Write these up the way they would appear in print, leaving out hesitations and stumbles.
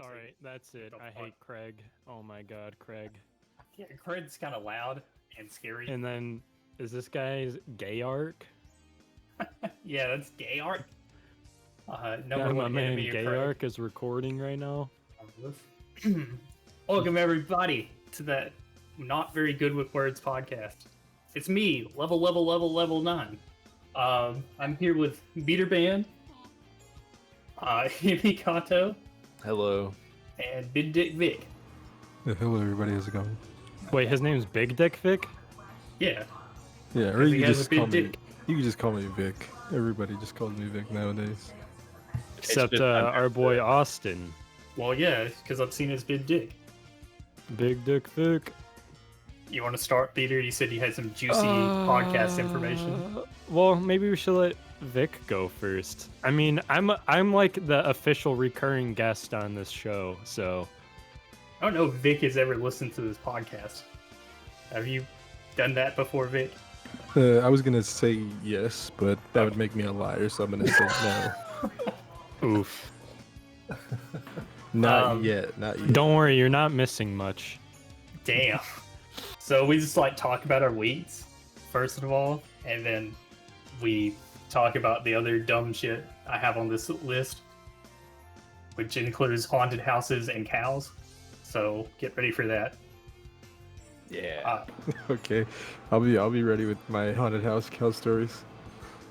All right, that's it. I hate Craig. Oh my God, Craig. Yeah, Craig's kind of loud and scary. And then, is this guy's gay arc? Yeah, that's gay arc. Yeah, Number my one man enemy of Gay Craig. Arc is recording right now. Welcome everybody to that Not Very Good with Words podcast. It's me, level 9. I'm here with BeterBan, Himegoto, Hello. and Big Dick Vic. Yeah, hello everybody, how's it going? Wait, his name's Big Dick Vic? Yeah, Yeah, or he you can has a just big call me. dick. You can just call me Vic. Everybody just calls me Vic nowadays. Except just our boy Austin. well, yeah, because I've seen his big dick. Big Dick Vic. You want to start, Peter? You said you had some juicy podcast information. Well, maybe we should let Vic go first. I mean, I'm like the official recurring guest on this show, so I don't know if Vic has ever listened to this podcast. Have you done that before, Vic? I was gonna say yes, but that would make me a liar, so I'm gonna say no. oof. Not yet, not yet. Don't worry, you're not missing much. Damn. So we just like talk about our weeks, first of all, and then we talk about the other dumb shit I have on this list, which includes haunted houses and cows. So get ready for that. Yeah. Okay, I'll be ready with my haunted house cow stories.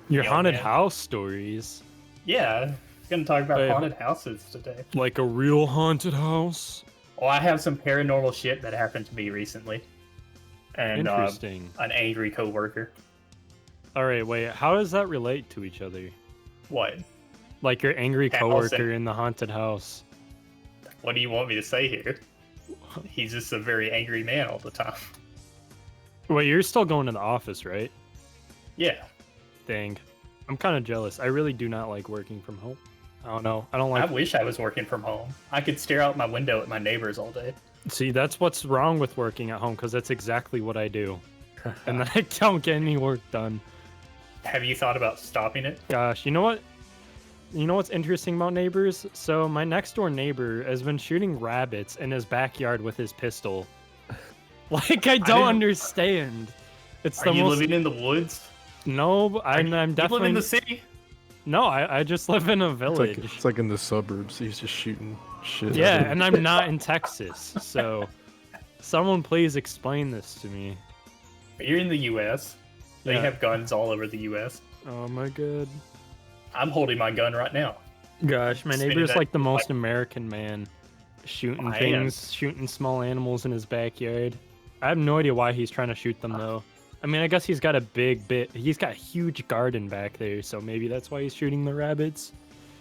Your Yeah, haunted man. house stories. Yeah, we're gonna talk about Wait. haunted houses today. Like a real haunted house? Well, I have some paranormal shit that happened to me recently, and Interesting. an angry coworker. Alright, wait, how does that relate to each other? What? Like your angry House coworker and- in the haunted house. What do you want me to say here? He's just a very angry man all the time. Wait, you're still going to the office, right? Yeah. Dang. I'm kind of jealous. I really do not like working from home. I don't know. I don't I like... wish I was working from home. I could stare out my window at my neighbors all day. See, that's what's wrong with working at home, because that's exactly what I do. And then I don't get any work done. Have you thought about stopping it? Gosh, you know what? You know what's interesting about neighbors? So my next door neighbor has been shooting rabbits in his backyard with his pistol. Like, I don't didn't- understand. It's Are the you most... living in the woods? No, but I'm You live definitely... in the city? No, I just live in a village. It's like in the suburbs. He's just shooting shit. Yeah, and I'm not in Texas, so someone please explain this to me. You're in the U.S. They Yeah. have guns all over the U.S. Oh my god. I'm holding my gun right now. Gosh, my Spinning neighbor's that like the most like- American man. Shooting I am. things, shooting small animals in his backyard. I have no idea why he's trying to shoot them though. I mean, I guess he's got he's got a huge garden back there, so maybe that's why he's shooting the rabbits.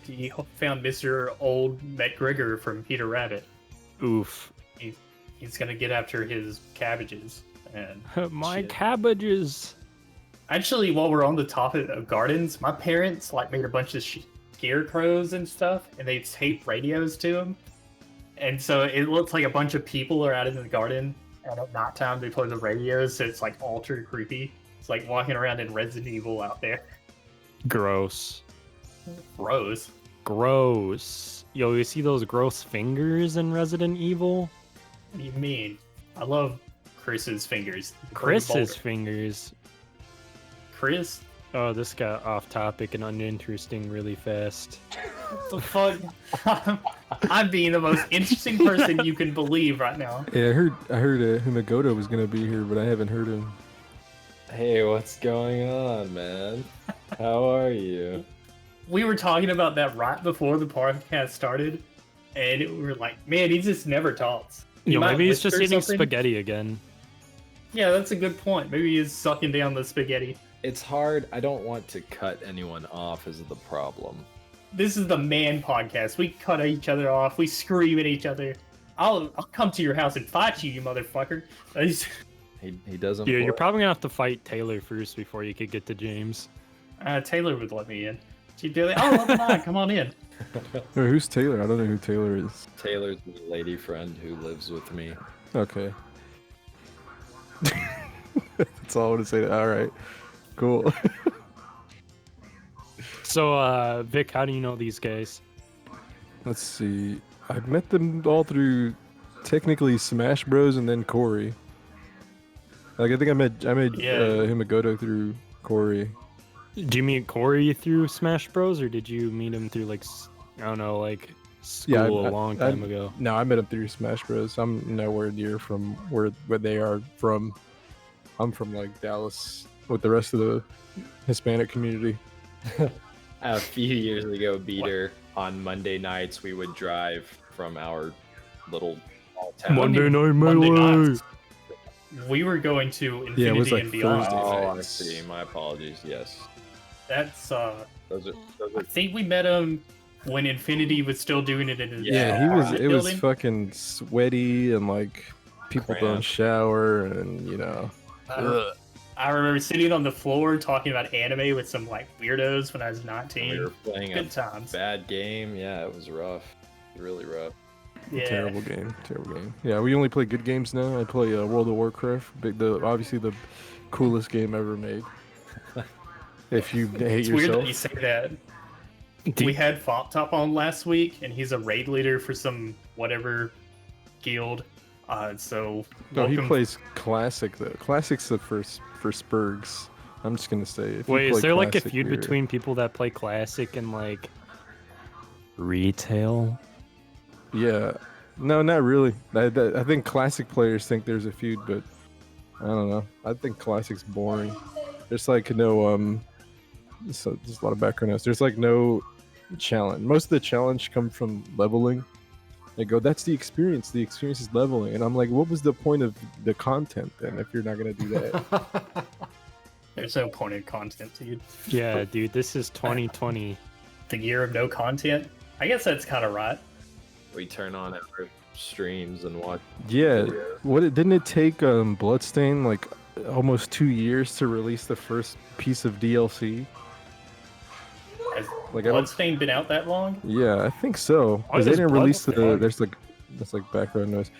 He found Mr. Old McGregor from Peter Rabbit. Oof. He's gonna get after his cabbages. And My shit. cabbages. Actually, while we're on the topic of gardens, my parents like made a bunch of scarecrows and stuff, and they taped radios to them. And so it looks like a bunch of people are out in the garden, and at nighttime they play the radios, so it's like ultra creepy. It's like walking around in Resident Evil out there. Gross. Gross. Gross. Yo, you see those gross fingers in Resident Evil? What do you mean? I love Chris's fingers. Chris's fingers. Chris? Oh, this got off topic and uninteresting really fast. What the fuck? I'm being the most interesting person you can believe right now. Yeah, I heard Himegoto was gonna be here, but I haven't heard him. Hey, what's going on, man? How are you? We were talking about that right before the podcast started, and we were like, man, he just never talks. He Yo, might maybe he's just whisper eating something. spaghetti again. Yeah, that's a good point. Maybe he's sucking down the spaghetti. It's hard. I don't want to cut anyone off is the problem. This is the man podcast. We cut each other off. We scream at each other. I'll come to your house and fight you, you motherfucker. He doesn't. Yeah, you're work. probably gonna have to fight Taylor first before you could get to James. Taylor would let me in. She'd be like, oh, let me on. Come on in. Wait, who's Taylor? I don't know who Taylor is. Taylor's the lady friend who lives with me. Okay. That's all I want to say. All right, cool. So, Vic, how do you know these guys? Let's see. I met them all through technically Smash Bros and then Corey. Like I think I met Yeah. Himegoto through Corey. Did you meet Corey through Smash Bros, or did you meet him through like I don't know, like school a long time ago? No, I met him through Smash Bros. I'm nowhere near from where they are from. I'm from like Dallas with the rest of the Hispanic community. A few years ago, Beater, on Monday nights, we would drive from our little small town. Monday Night Monday Melee. nights, we were going to Infinity Yeah, it was like and Beyond. Thursday. Oh, I nights. see. My apologies. Yes. That's Those I are think we met him when Infinity was still doing it in his Yeah, he was. apartment It was building. fucking sweaty and like people don't Cramped. shower and you know. I remember sitting on the floor talking about anime with some like weirdos when I was we 19. were playing a Good times. bad game. Yeah, it was rough. Really rough. Yeah. Terrible game. Terrible game. Yeah, we only play good games now. I play World of Warcraft, obviously the coolest game ever made. If you hate It's weird that yourself. you say that. We had Fop Top on last week, and he's a raid leader for some whatever guild. So No, he welcome- plays classic though. Classic's the first for Spurgs. I'm just gonna say. If you Wait, play is there like a Classic, feud you're- between people that play classic and like retail? Yeah, no, not really. I think Classic players think there's a feud, but I don't know. I think Classic's boring. There's like no there's a lot of background noise. There's like no challenge. Most of the challenge come from leveling. They go, that's the experience. The experience is leveling, and I'm like, what was the point of the content then if you're not gonna do that? There's no point in content, dude. Yeah, dude, this is 2020. The year of no content. I guess that's kind of right. We turn on our streams and watch. Yeah, didn't it take Bloodstain like almost 2 years to release the first piece of DLC? Has Like I don't. Bloodstain been out that long? Yeah, I think so. Why Because they does didn't release the. Bloodstain- There's like background noise.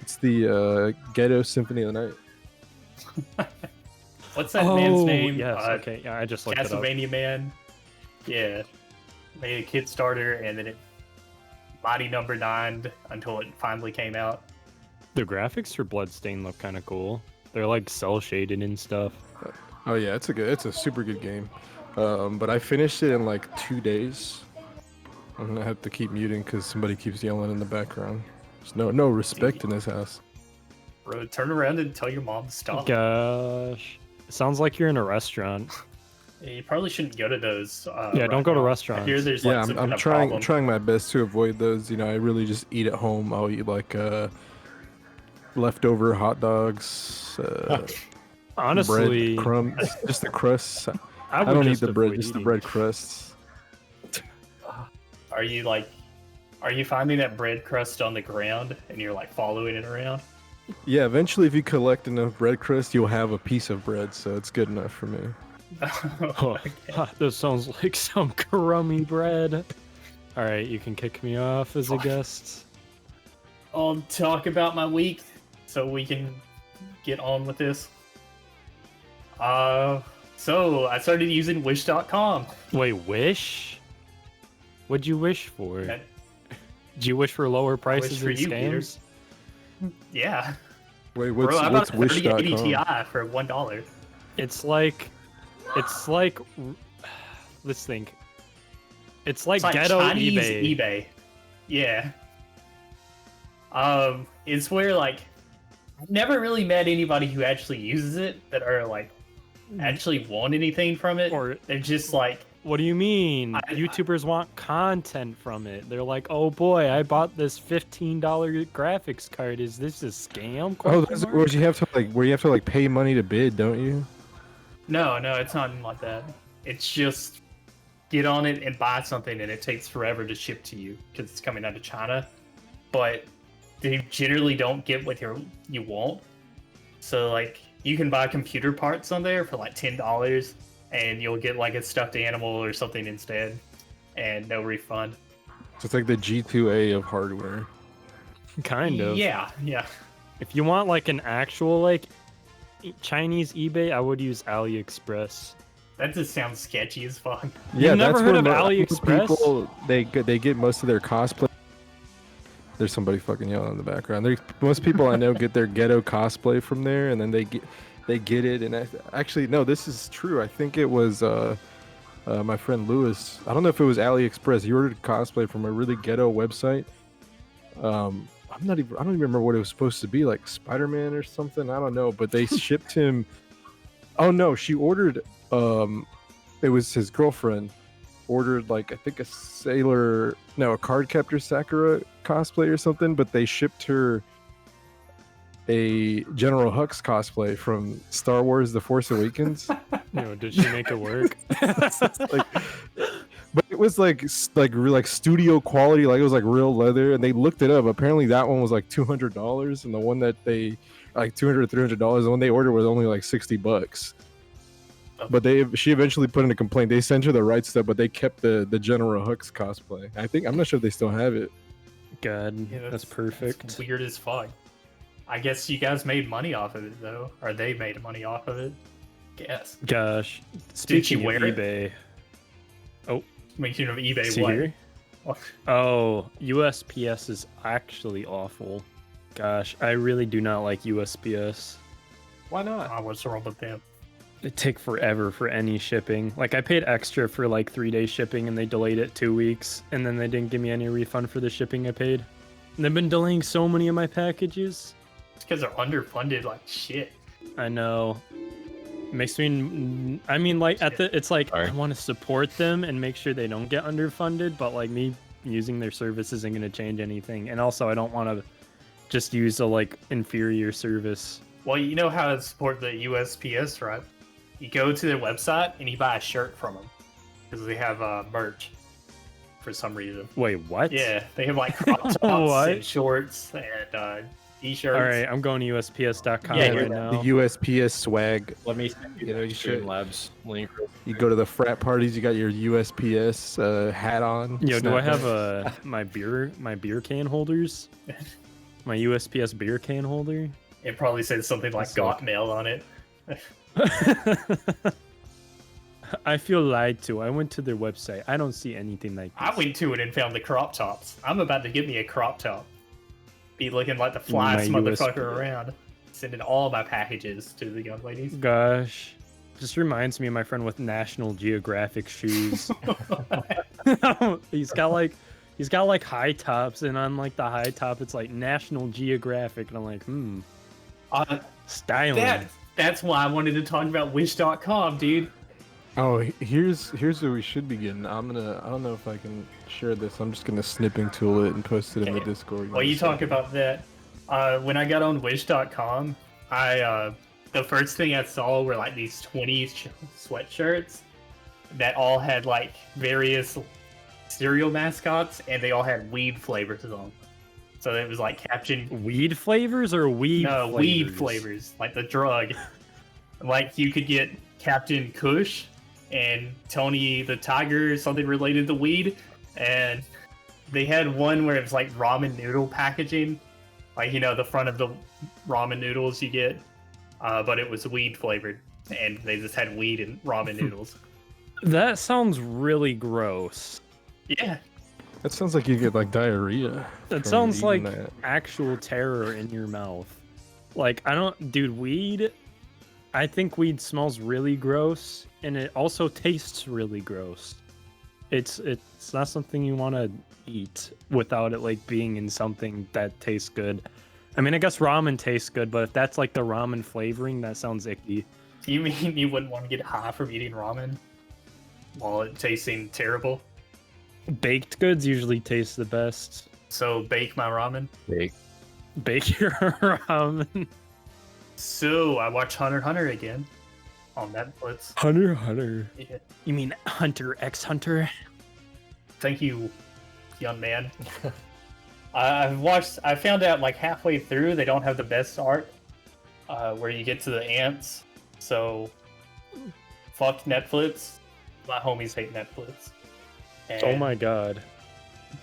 It's the Ghetto Symphony of the Night. What's that man's name? Yes, okay. Yeah, I just looked it up. Castlevania Man. Yeah. Made a Kickstarter and then it Mighty Number 9 until it finally came out. The graphics for Bloodstain look kind of cool. They're like cell shaded and stuff. Oh yeah, it's a super good game. But I finished it in like 2 days. I'm gonna have to keep muting because somebody keeps yelling in the background. There's no respect in this house. Bro, turn around and tell your mom to stop. Gosh. It sounds like you're in a restaurant. Yeah, you probably shouldn't go to those. Yeah, right don't go to now. restaurants. I hear there's like Yeah, some I'm kind of trying problem. trying my best to avoid those. You know, I really just eat at home. I'll eat like leftover hot dogs, Honestly, bread crumbs, just the crusts. I I would don't eat just the bread, avoid just the eating. bread crusts. Are you finding that bread crust on the ground and you're like following it around? Yeah, eventually, if you collect enough bread crust, you'll have a piece of bread, so it's good enough for me. Oh, this sounds like some crummy bread. All right, you can kick me off as a guest. I'll talk about my week so we can get on with this. So I started using Wish.com. Wait, wish? What'd you wish for? That- Did you wish for lower prices for and you, Peter. scams? Yeah, Wait, bro, I bought what's a 3080 Wish.com? Ti for $1. It's like, let's think. It's like, It's like ghetto Chinese eBay. eBay. Yeah. It's where like I've never really met anybody who actually uses it that are like actually want anything from it. Or They're just like, what do you mean? I- YouTubers want content from it. They're like, oh boy, I bought this $15 graphics card. Is this a scam? Oh, Question those mark? where you have to like pay money to bid, don't you? no, it's not like that. It's just get on it and buy something, and it takes forever to ship to you because it's coming out of China. But they generally don't get what you want. So like you can buy computer parts on there for like $10, and you'll get like a stuffed animal or something instead, and no refund. So it's like the G2A of hardware. Kind of. Yeah. If you want like an actual like Chinese eBay, I would use AliExpress. That just sounds sketchy as fuck. Yeah, never that's heard where of AliExpress? people they get most of their cosplay There's somebody fucking yelling in the background. Most people I know get their ghetto cosplay from there, and then they get it. And actually, no, this is true. I think it was my friend Lewis. I don't know if it was AliExpress. He ordered cosplay from a really ghetto website. I don't even remember what it was supposed to be, like Spider-Man or something. I don't know, but they shipped him. Oh no, she ordered. It was his girlfriend ordered like I think a Cardcaptor Sakura cosplay or something, but they shipped her a General Hux cosplay from Star Wars: The Force Awakens. Did she make it work? But it was like studio quality, like it was like real leather, and they looked it up. Apparently that one was like $200, and the one that they like $200 or $300, the one they ordered was only like $60. But she eventually put in a complaint. They sent her the right stuff, but they kept the General Hux cosplay. I'm not sure if they still have it. God, Yeah, that's perfect. That's weird as fuck. I guess you guys made money off of it though, or they made money off of it. Guess. Gosh, Did speaking you wear of it? eBay. Oh, Speaking of eBay, see what? here? Oh, USPS is actually awful. Gosh, I really do not like USPS. Why not? What's wrong with them? It take forever for any shipping. Like I paid extra for like 3-day shipping and they delayed it 2 weeks, and then they didn't give me any refund for the shipping I paid. And they've been delaying so many of my packages. It's because they're underfunded like shit. I know. Makes me, I mean, like it's like Sorry. I want to support them and make sure they don't get underfunded, but like me using their service isn't going to change anything. And also I don't want to just use a like inferior service. Well, you know how to support the USPS, right? You go to their website and you buy a shirt from them because they have merch for some reason. Wait, what? Yeah, they have like crop tops What? and shorts and t-shirts. All right, I'm going to USPS.com Yeah, right you're now. The USPS swag. Let me send you the Streamlabs link. You go to the frat parties, you got your USPS hat on. Yo, do I have snapback. my beer can holders? My USPS beer can holder? It probably said something like That's "got mail" on it. I feel lied to. I went to their website. I don't see anything like this. I went to it and found the crop tops. I'm about to get me a crop top. Be looking like the flyest My motherfucker USPS. around. Sending all my packages to the young ladies. Gosh. Just reminds me of my friend with National Geographic shoes. he's got like high tops, and on like the high top it's like National Geographic, and I'm like, styling. That's why I wanted to talk about Wish.com, dude. Oh, here's what we should be getting. I don't know if I can share this. I'm just gonna snipping tool it and post it in the Okay. Discord. While you talk about that, when I got on Wish.com, the first thing I saw were like these 20s sweatshirts that all had like various cereal mascots, and they all had weed flavors on them. So it was like captioned Weed flavors or weed no flavors? weed flavors, like the drug. Like you could get Captain Kush and Tony the Tiger, something related to weed, and they had one where it was like ramen noodle packaging, like the front of the ramen noodles you get, but it was weed flavored, and they just had weed in ramen noodles. That sounds really gross. Yeah, That sounds like you get like diarrhea. That from sounds like eating that. actual terror in your mouth. Like, weed, I think weed smells really gross, and it also tastes really gross. It's not something you want to eat without it like being in something that tastes good. I mean, I guess ramen tastes good, but if that's like the ramen flavoring, that sounds icky. do you mean you wouldn't want to get high from eating ramen while it tasting terrible? Baked goods usually taste the best. So bake my ramen. Bake your ramen. So I watched Hunter x Hunter again on Netflix. Hunter. Yeah. You mean Hunter x Hunter? Thank you, young man. I found out like halfway through they don't have the best art where you get to the ants. So fuck Netflix. My homies hate Netflix. And, Oh my god.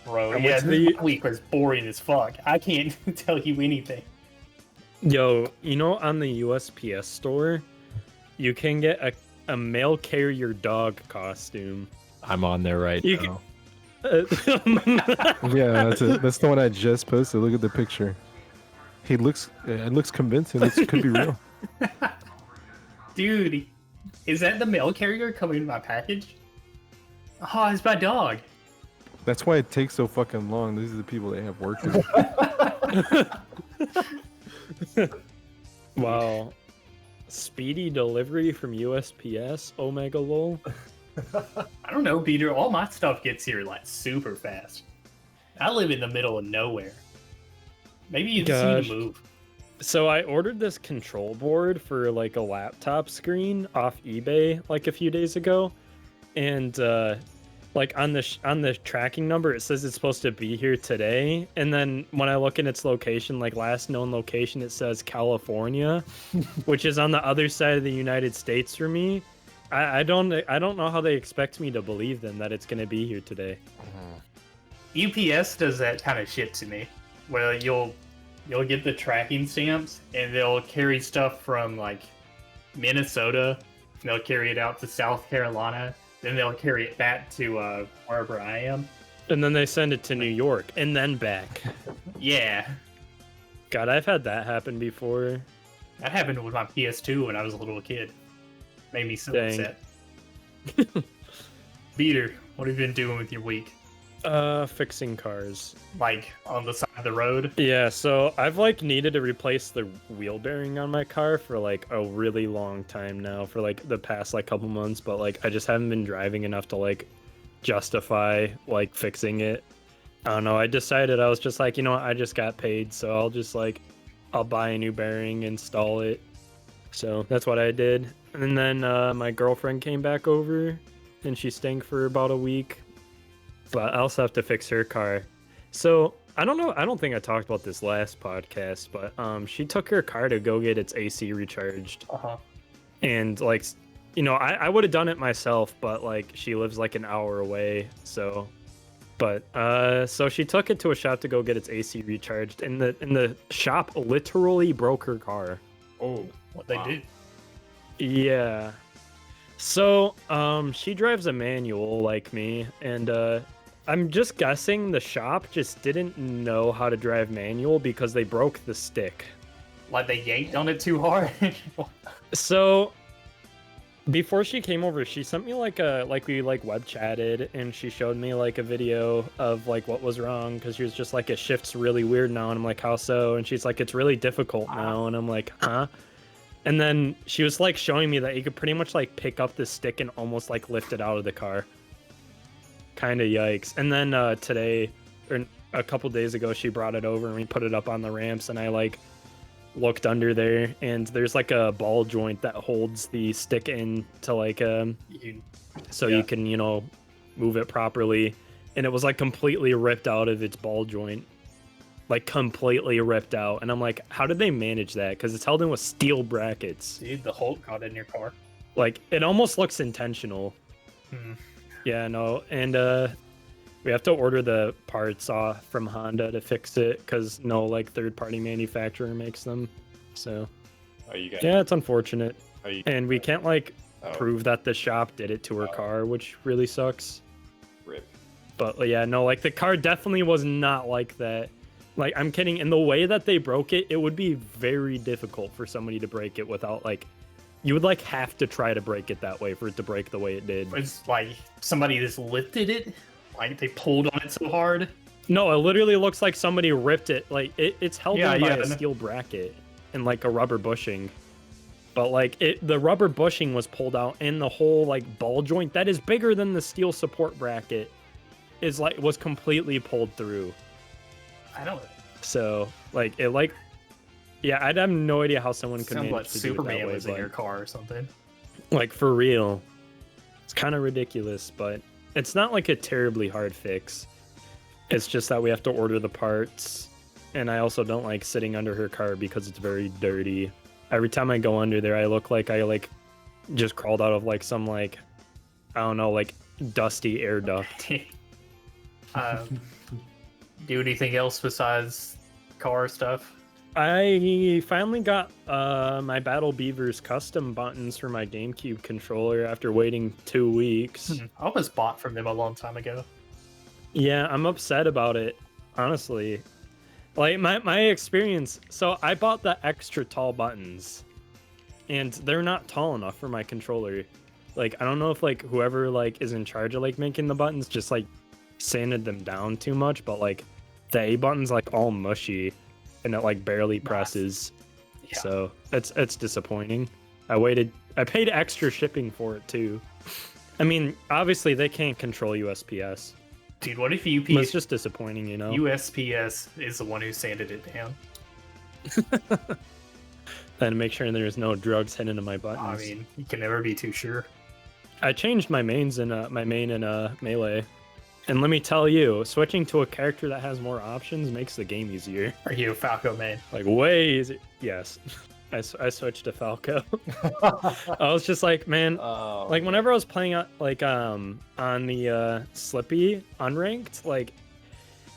bro, and yeah, what's this the- week was boring as fuck. I can't tell you anything. Yo, on the USPS store, you can get a mail carrier dog costume. I'm on there right You now. Yeah, that's the one I just posted. Look at the picture. He looks. It looks convincing. It could be real. Dude, is that the mail carrier coming in my package? Oh, it's my dog. That's why it takes so fucking long. These are the people that have workers. Wow. Speedy delivery from USPS? Omega lol. I don't know, Peter. All my stuff gets here like super fast. I live in the middle of nowhere. Maybe you just need Gosh. to move. So I ordered this control board for like a laptop screen off eBay like a few days ago, and like on the tracking number it says it's supposed to be here today, and then when I look in its location, like last known location, it says California, which is on the other side of the United States for me. I don't know how they expect me to believe them that it's gonna be here today. UPS does that kind of shit to me. Where you'll get the tracking stamps and they'll carry stuff from like Minnesota, and they'll carry it out to South Carolina, then they'll carry it back to wherever I am. And then they send it to New York and then back. Yeah, God, I've had that happen before. that happened with my PS2 when I was a little kid. Made me so Dang. upset. Beater, what have you been doing with your week? Fixing cars. Like on the side of the road? Yeah, so I've like needed to replace the wheel bearing on my car for like a really long time now, for like the past like couple months, but like I just haven't been driving enough to like justify like fixing it. I don't know, I decided, I was just like, you know what, I just got paid, so I'll buy a new bearing, install it. So that's what I did. And then my girlfriend came back over and she stayed for about a week. But I also have to fix her car. So I don't know. I don't think I talked about this last podcast, but she took her car to go get its AC recharged. Uh-huh. And like, you know, I would have done it myself, but like she lives like an hour away. So, but so she took it to a shop to go get its AC recharged, and the shop literally broke her car. Oh, What they do? Yeah. So, she drives a manual like me, and I'm just guessing the shop just didn't know how to drive manual because they broke the stick. Like they yanked on it too hard? So, before she came over, she sent me we web chatted, and she showed me like a video of like what was wrong, because she was just like, it shifts really weird now, and I'm like, how so? And she's like, it's really difficult now, and I'm like, huh? And then she was like showing me that you could pretty much like pick up the stick and almost like lift it out of the car. Kind of yikes. And then today, or a couple days ago, she brought it over and we put it up on the ramps, and I like looked under there, and there's like a ball joint that holds the stick in to like you can, you know, move it properly. And it was like completely ripped out of its ball joint. Like completely ripped out, and I'm like, how did they manage that? Because it's held in with steel brackets. Dude, the Hulk got in your car. Like, it almost looks intentional. Yeah, no, and we have to order the parts off from Honda to fix it, because no like third-party manufacturer makes them. So yeah, it's unfortunate, and we can't like prove that the shop did it to her car, which really sucks. Rip. But yeah, no, like the car definitely was not like that. Like, I'm kidding. In the way that they broke it, it would be very difficult for somebody to break it without, like, you would, like, have to try to break it that way for it to break the way it did. It's like somebody just lifted it? Like they pulled on it so hard? No, it literally looks like somebody ripped it. Like, it's held in by a steel bracket and, like, a rubber bushing. But, like, the rubber bushing was pulled out, and the whole, like, ball joint that is bigger than the steel support bracket was completely pulled through. I don't. So, like, yeah, I'd have no idea how someone could Sounds manage like to do it Superman that way, was in but, your car or something. like, for real. It's kind of ridiculous, but it's not like a terribly hard fix. It's just that we have to order the parts, and I also don't like sitting under her car because it's very dirty. Every time I go under there, I look like I, like, just crawled out of, like, some, like, I don't know, like, dusty air duct. Do anything else besides car stuff? I finally got my Battle Beavers custom buttons for my GameCube controller after waiting 2 weeks. I was bought from them a long time ago. Yeah, I'm upset about it, honestly. Like my experience, so I bought the extra tall buttons and they're not tall enough for my controller. Like I don't know if like whoever like is in charge of like making the buttons just like sanded them down too much, but like the A button's like all mushy and it like barely presses. Yeah. So it's disappointing. I paid extra shipping for it too. I mean, obviously they can't control USPS. Dude, what if But it's just disappointing, you know? USPS is the one who sanded it down? Then make sure there's no drugs hidden in my buttons. I mean, you can never be too sure. I changed my mains in my main in Melee. And let me tell you, switching to a character that has more options makes the game easier. Are you a Falco main? Like way easier. Yes. I switched to Falco. I was just like, man, like whenever I was playing on the Slippy unranked, like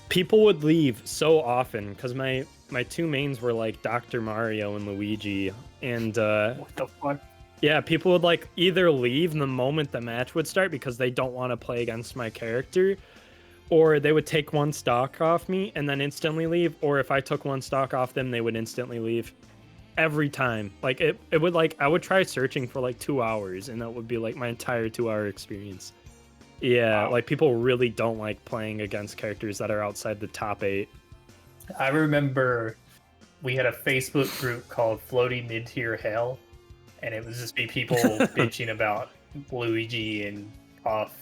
people would leave so often because my two mains were like Dr. Mario and Luigi, and What the fuck? yeah, people would like either leave the moment the match would start because they don't want to play against my character, or they would take one stock off me and then instantly leave, or if I took one stock off them, they would instantly leave. Every time. Like it would like I would try searching for like 2 hours and that would be like my entire 2-hour experience. Yeah, Wow. like people really don't like playing against characters that are outside the top 8. I remember we had a Facebook group called Floaty Mid-Tier Hell, and it would just be people bitching about Luigi and Puff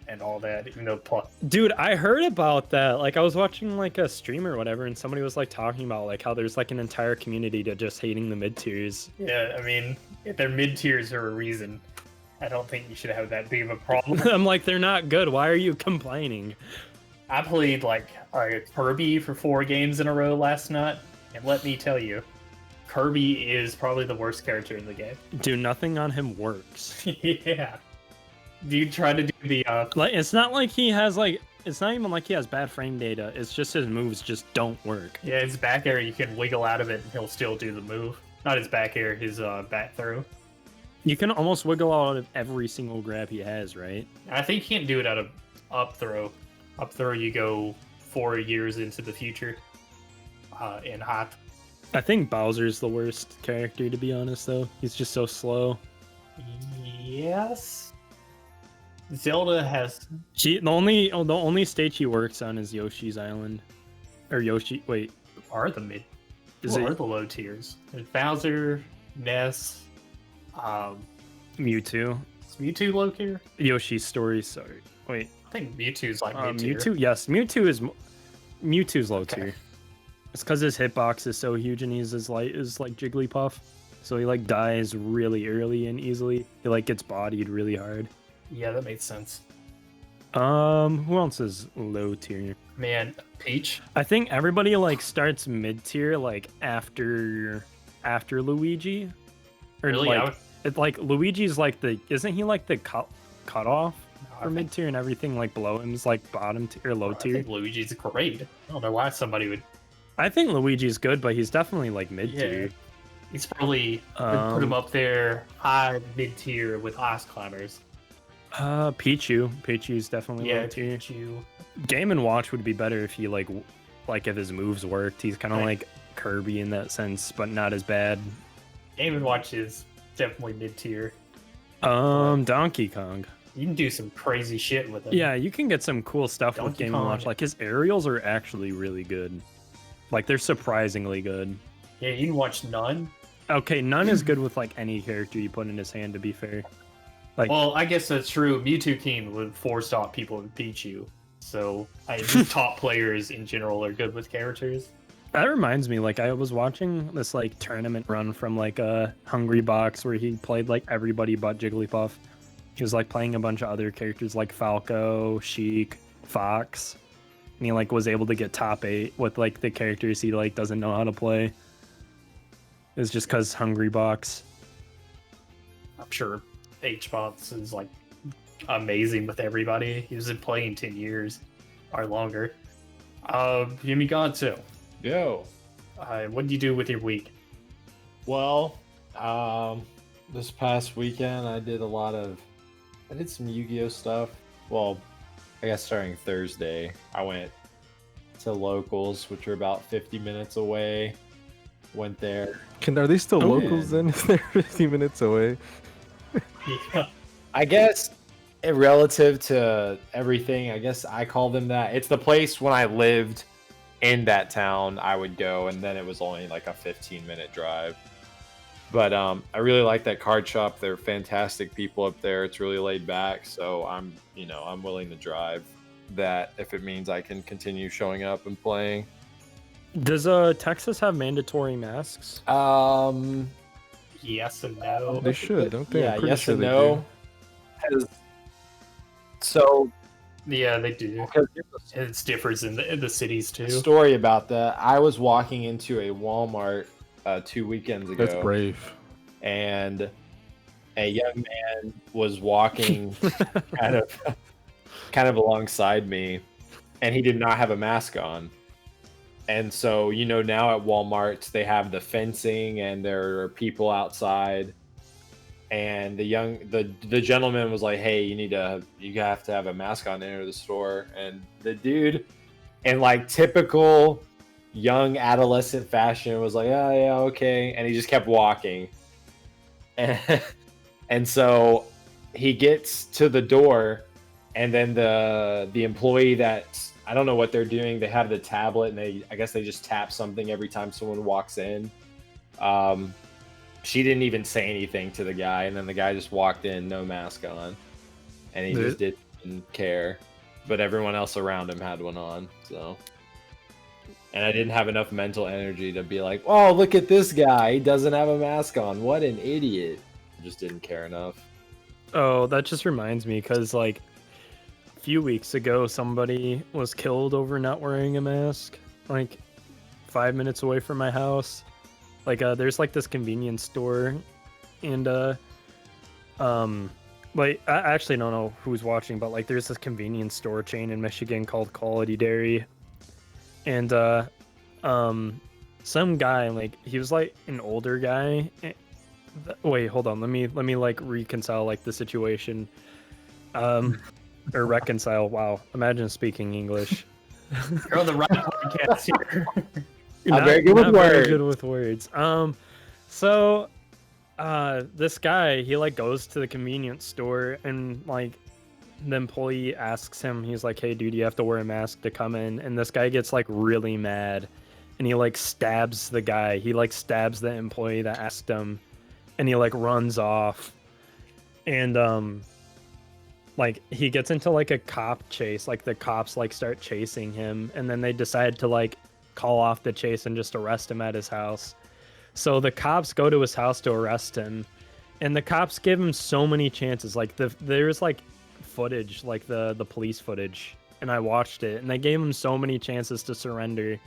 and all that, even though Puff... Dude, I heard about that. Like I was watching like a stream or whatever and somebody was like talking about like how there's like an entire community to just hating the mid-tiers. Yeah, I mean, they're mid-tiers for a reason. I don't think you should have that big of a problem. I'm like, they're not good. Why are you complaining? I played like Kirby for 4 games in a row last night, and let me tell you, Kirby is probably the worst character in the game. Dude, nothing on him works. Yeah. You try to do the Like it's not like he has like it's not even like he has bad frame data. It's just his moves just don't work. yeah, his back air, you can wiggle out of it and he'll still do the move. Not his back air, his back throw. You can almost wiggle out of every single grab he has, right? I think you can't do it out of up throw. Up throw, you go 4 years into the future in hot. I think Bowser's the worst character, to be honest, though. He's just so slow. Yes. Zelda has... The only stage he works on is Yoshi's Island. Or Yoshi... Wait. Are the mid... Is What are it the low tiers? There's Bowser, Ness, Mewtwo? is Mewtwo low tier? Yoshi's Story, sorry. Wait. I think Mewtwo's like mid tier. Mewtwo? Yes, Mewtwo's low Okay. tier. It's because his hitbox is so huge and he's as light as like Jigglypuff. So he like dies really early and easily. He like gets bodied really hard. Yeah, that makes sense. Who else is low tier? Man, Peach. I think everybody like starts mid tier like after Luigi. Or Really? I like would- it like Luigi's like isn't he like the cut off I for think- mid tier and everything like below him is like bottom tier or low I tier? think Luigi's great. I don't know why somebody would... I think Luigi's good, but he's definitely like mid tier. He's probably would put him up there high mid tier with Ice Climbers. Pichu's definitely Yeah, low tier. Pichu. Game and Watch would be better if he like if his moves worked. He's kind of Right. like Kirby in that sense, but not as bad. Game and Watch is definitely mid tier. Donkey Kong. You can do some crazy shit with him. Yeah, you can get some cool stuff with Donkey Game and Watch. Kong. Like his aerials are actually really good. Like they're surprisingly good. Yeah, you can watch None. Okay, none is good with like any character you put in his hand. To be fair, like Well, I guess that's true. Mewtwo King would force off people to beat you. So just top players in general are good with characters. that reminds me. Like I was watching this like tournament run from like a Hungry Box where he played like everybody but Jigglypuff. He was like playing a bunch of other characters like Falco, Sheik, Fox, and he like was able to get top 8 with like the characters he like doesn't know how to play. It's just because Hungry Box. I'm sure HBots is like amazing with everybody. He's been playing 10 years or longer. Himegoto, Yo. what did you do with your week? Well, this past weekend I did some Yu-Gi-Oh stuff. Well, I guess starting Thursday, I went to locals, which are about 50 minutes away. Went there. Are they still Oh, locals then? If they're 50 minutes away. Yeah. I guess relative to everything, I guess I call them that. It's the place when I lived in that town I would go, and then it was only like a 15-minute drive. But I really like that card shop. They're fantastic people up there. It's really laid back, so I'm willing to drive that if it means I can continue showing up and playing. Does Texas have mandatory masks? Yes and no. They should, don't they? Yeah, I'm pretty yes sure and they no. So Yeah, they do. because It differs in the cities too. story about that. I was walking into a Walmart 2 weekends ago. That's brave. And a young man was walking kind of alongside me, and he did not have a mask on. And so, now at Walmart they have the fencing and there are people outside. And the gentleman was like, "Hey, you have to have a mask on to enter the store." And the dude, in like typical young adolescent fashion, was like, "Oh yeah, okay," and he just kept walking. And so he gets to the door, and then the employee I don't know what they're doing. They have the tablet, and I guess they just tap something every time someone walks in. She didn't even say anything to the guy, and then the guy just walked in, no mask on, and he just didn't care. But everyone else around him had one on, so. And I didn't have enough mental energy to be like, "Oh, look at this guy. He doesn't have a mask on. What an idiot." I just didn't care enough. Oh, that just reminds me, because like a few weeks ago, somebody was killed over not wearing a mask, like 5 minutes away from my house. Like, there's like this convenience store, and like I actually don't know who's watching, but like there's this convenience store chain in Michigan called Quality Dairy, and some guy, like he was like an older guy. Wait, hold on. Let me like reconcile like the situation. Or reconcile. Wow. Imagine speaking English. You're on the right podcast here. I'm very good with very words. good with words. So this guy, he like goes to the convenience store, and like the employee asks him, he's like, "Hey dude, you have to wear a mask to come in." And this guy gets like really mad, and he like stabs the guy. He like stabs the employee that asked him, and he like runs off. And like he gets into like a cop chase. Like the cops like start chasing him, and then they decide to like call off the chase and just arrest him at his house. So the cops go to his house to arrest him, and the cops give him so many chances. Like there's like footage, like the police footage, and I watched it, and they gave him so many chances to surrender,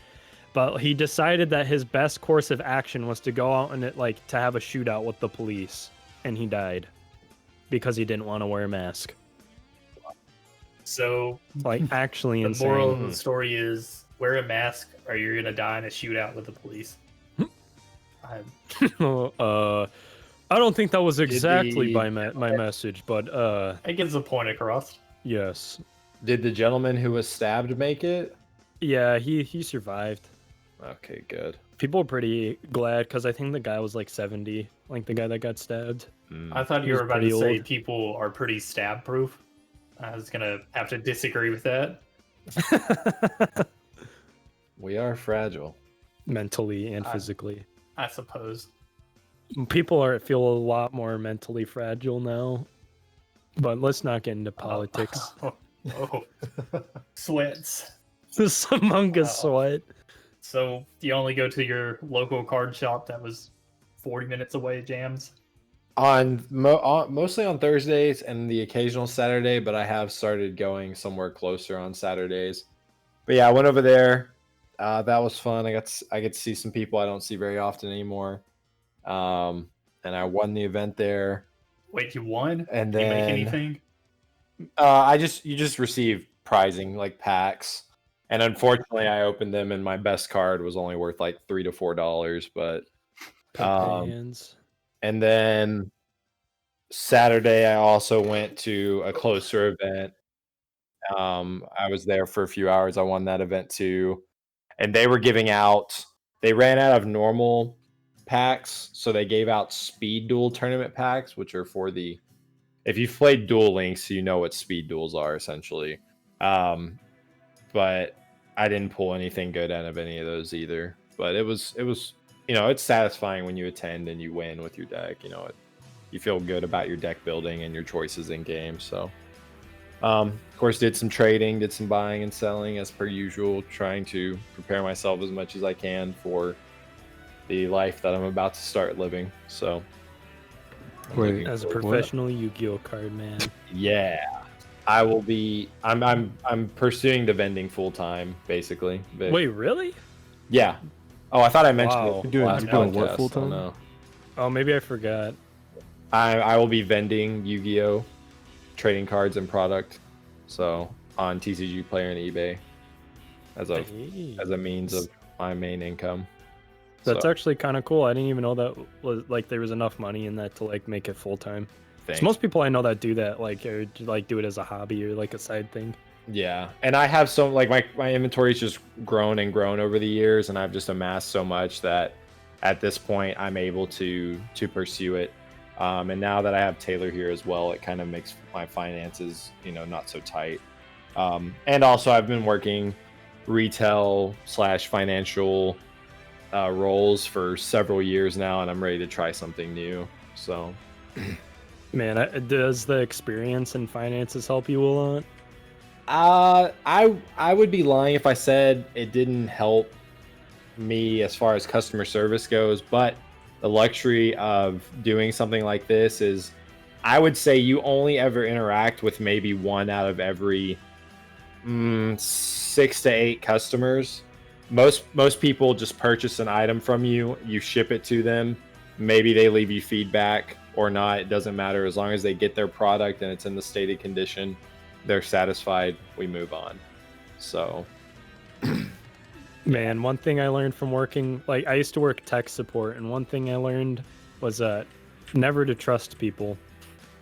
but he decided that his best course of action was to go out and like to have a shootout with the police, and he died because he didn't want to wear a mask. So Like actually the insane. moral of the story is wear a mask or you're gonna die in a shootout with the police. I don't think that was exactly my message, but It gets the point across. yes. Did the gentleman who was stabbed make it? Yeah, he survived. Okay, good. People were pretty glad, because I think the guy was like 70, like the guy that got stabbed. I thought He you was were about pretty to say old. people are pretty stab proof. I was gonna have to disagree with that. We are fragile. Mentally and physically. I suppose. People feel a lot more mentally fragile now. But let's not get into politics. Oh. Sweats. This Among Us sweat. So you only go to your local card shop that was 40 minutes away, Jams? Mostly on Thursdays and the occasional Saturday, but I have started going somewhere closer on Saturdays. But yeah, I went over there. That was fun. I get to see some people I don't see very often anymore. And I won the event there. Wait, you won? And Did you make then anything? you just receive prizing like packs. And unfortunately I opened them and my best card was only worth like $3 to $4, but Hands. and then Saturday I also went to a closer event I was there for a few hours. I won that event too, and they were giving out. They ran out of normal packs, so they gave out speed duel tournament packs, which are for the. If you've played Duel Links, you know what speed duels are essentially. But I didn't pull anything good out of any of those either. But it was it's satisfying when you attend and you win with your deck. You feel good about your deck building and your choices in game. So, of course, did some trading, did some buying and selling as per usual, trying to prepare myself as much as I can for the life that I'm about to start living. So, Wait, As a what? professional Yu-Gi-Oh card man. yeah, I will be. I'm pursuing the vending full time, basically. But, Wait, really? yeah. Oh, I thought I mentioned Wow. it. You're last doing what podcast. full time? Oh, no. Oh, maybe I forgot. I will be vending Yu-Gi-Oh trading cards and product, so on TCG Player and eBay as a means of my main income. That's So, actually kind of cool. I didn't even know that was like there was enough money in that to like make it full time. thanks. Most people I know that do that or like do it as a hobby or like a side thing. Yeah, and I have so like my inventory's just grown and grown over the years, and I've just amassed so much that at this point I'm able to pursue it. And now that I have Taylor here as well, it kind of makes my finances, not so tight. And also I've been working retail/financial roles for several years now, and I'm ready to try something new. So, Man, does the experience in finances help you a lot? I would be lying if I said it didn't help me as far as customer service goes, but the luxury of doing something like this is I would say you only ever interact with maybe one out of every 6 to 8 customers. Most people just purchase an item from you, you ship it to them, maybe they leave you feedback or not, it doesn't matter. As long as they get their product and it's in the stated condition, they're satisfied, we move on. So Man, one thing I learned from working, like I used to work tech support, and one thing I learned was never to trust people.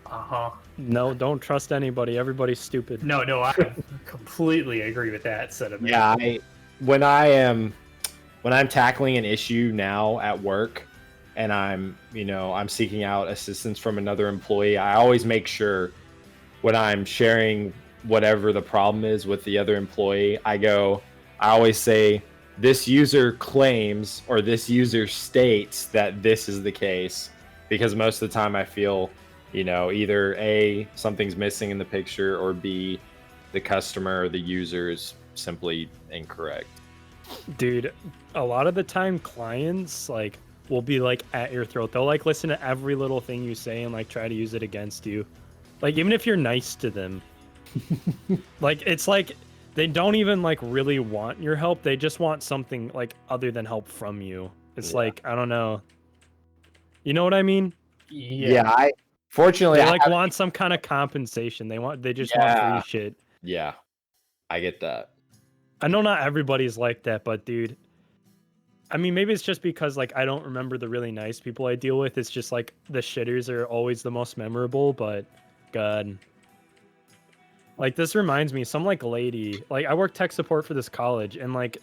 Uh-huh. No, don't trust anybody. Everybody's stupid. No, I completely agree with that sentiment. yeah, when I'm tackling an issue now at work and I'm seeking out assistance from another employee, I always make sure when I'm sharing whatever the problem is with the other employee, I always say, this user claims or this user states that this is the case, because most of the time I feel, either A, something's missing in the picture, or B, the customer or the user is simply incorrect. Dude, a lot of the time clients like will be like at your throat. They'll like listen to every little thing you say and like try to use it against you. Like even if you're nice to them. Like it's like they don't even like really want your help. They just want something like other than help from you. It's like, I don't know. You know what I mean? Yeah, fortunately They like want some kind of compensation. They just want free shit. Yeah, I get that. I know not everybody's like that, but dude, I mean, maybe it's just because like I don't remember the really nice people I deal with. It's just like the shitters are always the most memorable, but God. Like this reminds me, some like lady, like I worked tech support for this college, and like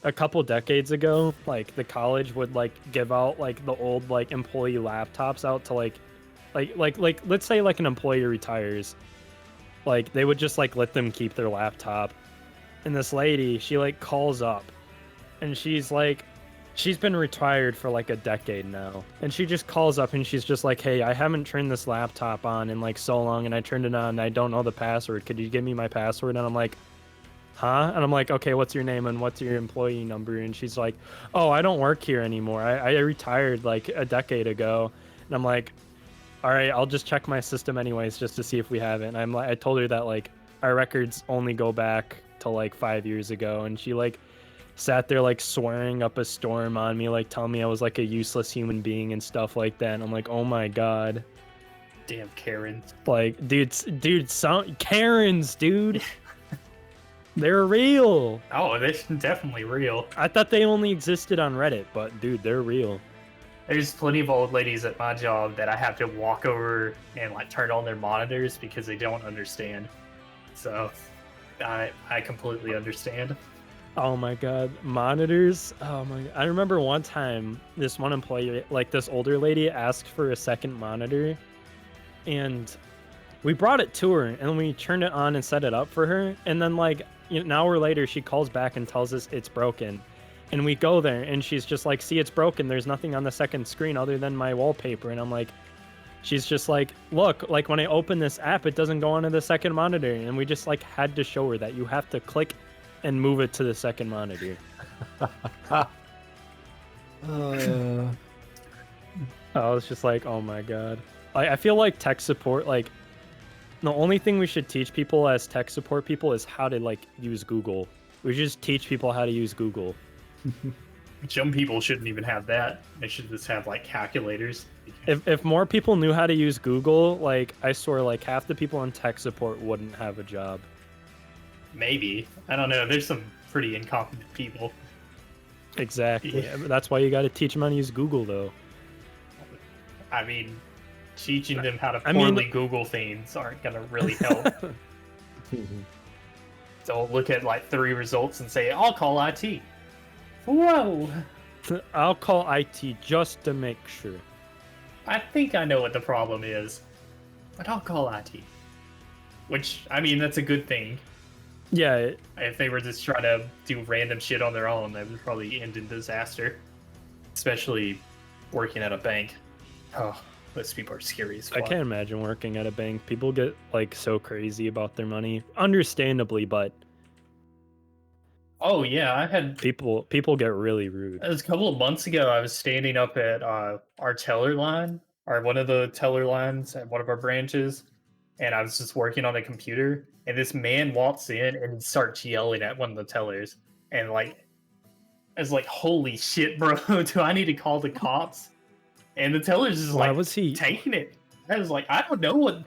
a couple decades ago, like the college would like give out like the old like employee laptops out to like let's say like an employee retires, like they would just like let them keep their laptop. And this lady, she like calls up and she's been retired for like a decade now, and she just calls up and she's just like, hey, I haven't turned this laptop on in like so long, and I turned it on and I don't know the password, could you give me my password? And I'm like, huh? And I'm like, okay, what's your name and what's your employee number? And she's like, oh, I don't work here anymore, I retired like a decade ago. And I'm like, all right, I'll just check my system anyways just to see if we have it. And I told her that like our records only go back to like 5 years ago, and she like sat there like swearing up a storm on me, like telling me I was like a useless human being and stuff like that. And I'm like, oh my God. Damn Karens. Like, dude, some Karens, dude. They're real. Oh, they're definitely real. I thought they only existed on Reddit, but dude, they're real. There's plenty of old ladies at my job that I have to walk over and like turn on their monitors because they don't understand. So I completely understand. Oh my god, monitors. Oh my, I remember one time this one employee, like this older lady, asked for a second monitor, and we brought it to her and we turned it on and set it up for her, and then like an hour later she calls back and tells us it's broken, and we go there and she's just like, see, it's broken, there's nothing on the second screen other than my wallpaper. And I'm like, she's just like, look, like when I open this app it doesn't go onto the second monitor. And we just like had to show her that you have to click and move it to the second monitor. I was just like, oh my god. I feel like tech support, like the only thing we should teach people as tech support people is how to like use Google. We just teach people how to use Google. Some people shouldn't even have that. They should just have like calculators. If more people knew how to use Google, like I swear like half the people in tech support wouldn't have a job. Maybe. I don't know. There's some pretty incompetent people. Exactly. That's why you got to teach them how to use Google, though. I mean, teaching them how to poorly Google things aren't going to really help. Don't look at like 3 results and say, I'll call IT. Whoa! I'll call IT just to make sure. I think I know what the problem is, but I'll call IT. Which, I mean, that's a good thing. Yeah. If they were just trying to do random shit on their own, that would probably end in disaster. Especially working at a bank. Oh, those people are scary as fuck. I can't imagine working at a bank. People get like so crazy about their money, understandably, but oh yeah, I had people get really rude. It was a couple of months ago. I was standing up at our teller line, or one of the teller lines at one of our branches, and I was just working on a computer, and this man walks in and he starts yelling at one of the tellers, and like, I was like, "Holy shit, bro! Do I need to call the cops?" And the teller's just Why like, was he taking it? I was like, I don't know what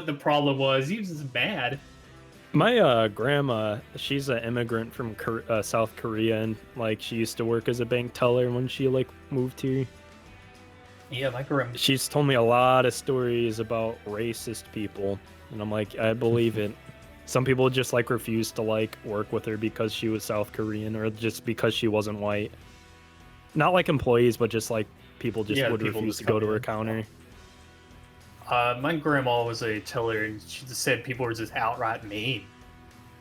the problem was. He was just mad. My grandma, she's an immigrant from South Korea, and like she used to work as a bank teller when she like moved here. Yeah, my grandma. She's told me a lot of stories about racist people, and I'm like, I believe it. Some people just like refuse to like work with her because she was South Korean, or just because she wasn't white. Not like employees, but just like people just would refuse to go to her counter. My grandma was a teller, and she just said people were just outright mean.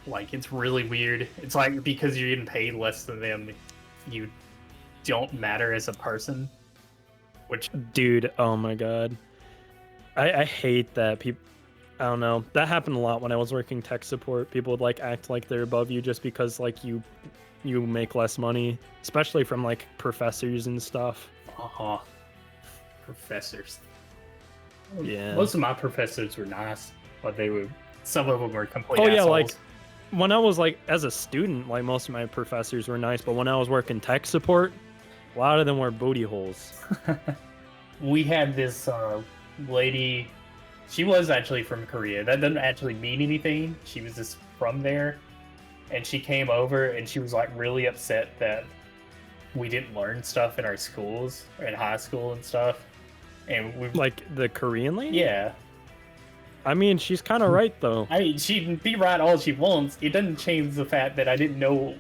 Like, it's really weird. It's like because you're getting paid less than them, you don't matter as a person. Which, dude, oh my god, I hate that. People, I don't know. That happened a lot when I was working tech support. People would like act like they're above you just because like you make less money, especially from like professors and stuff. Professors. Yeah. Most of my professors were nice, but some of them were complete yeah, assholes. like when I was like as a student, like most of my professors were nice, but when I was working tech support, a lot of them were booty holes. We had this lady. She was actually from Korea. That doesn't actually mean anything. She was just from there, and she came over and she was like really upset that we didn't learn stuff in our schools, in high school and stuff. And we like the Korean lady? Yeah. I mean, she's kind of right though. I mean, she can be right all she wants. It doesn't change the fact that I didn't know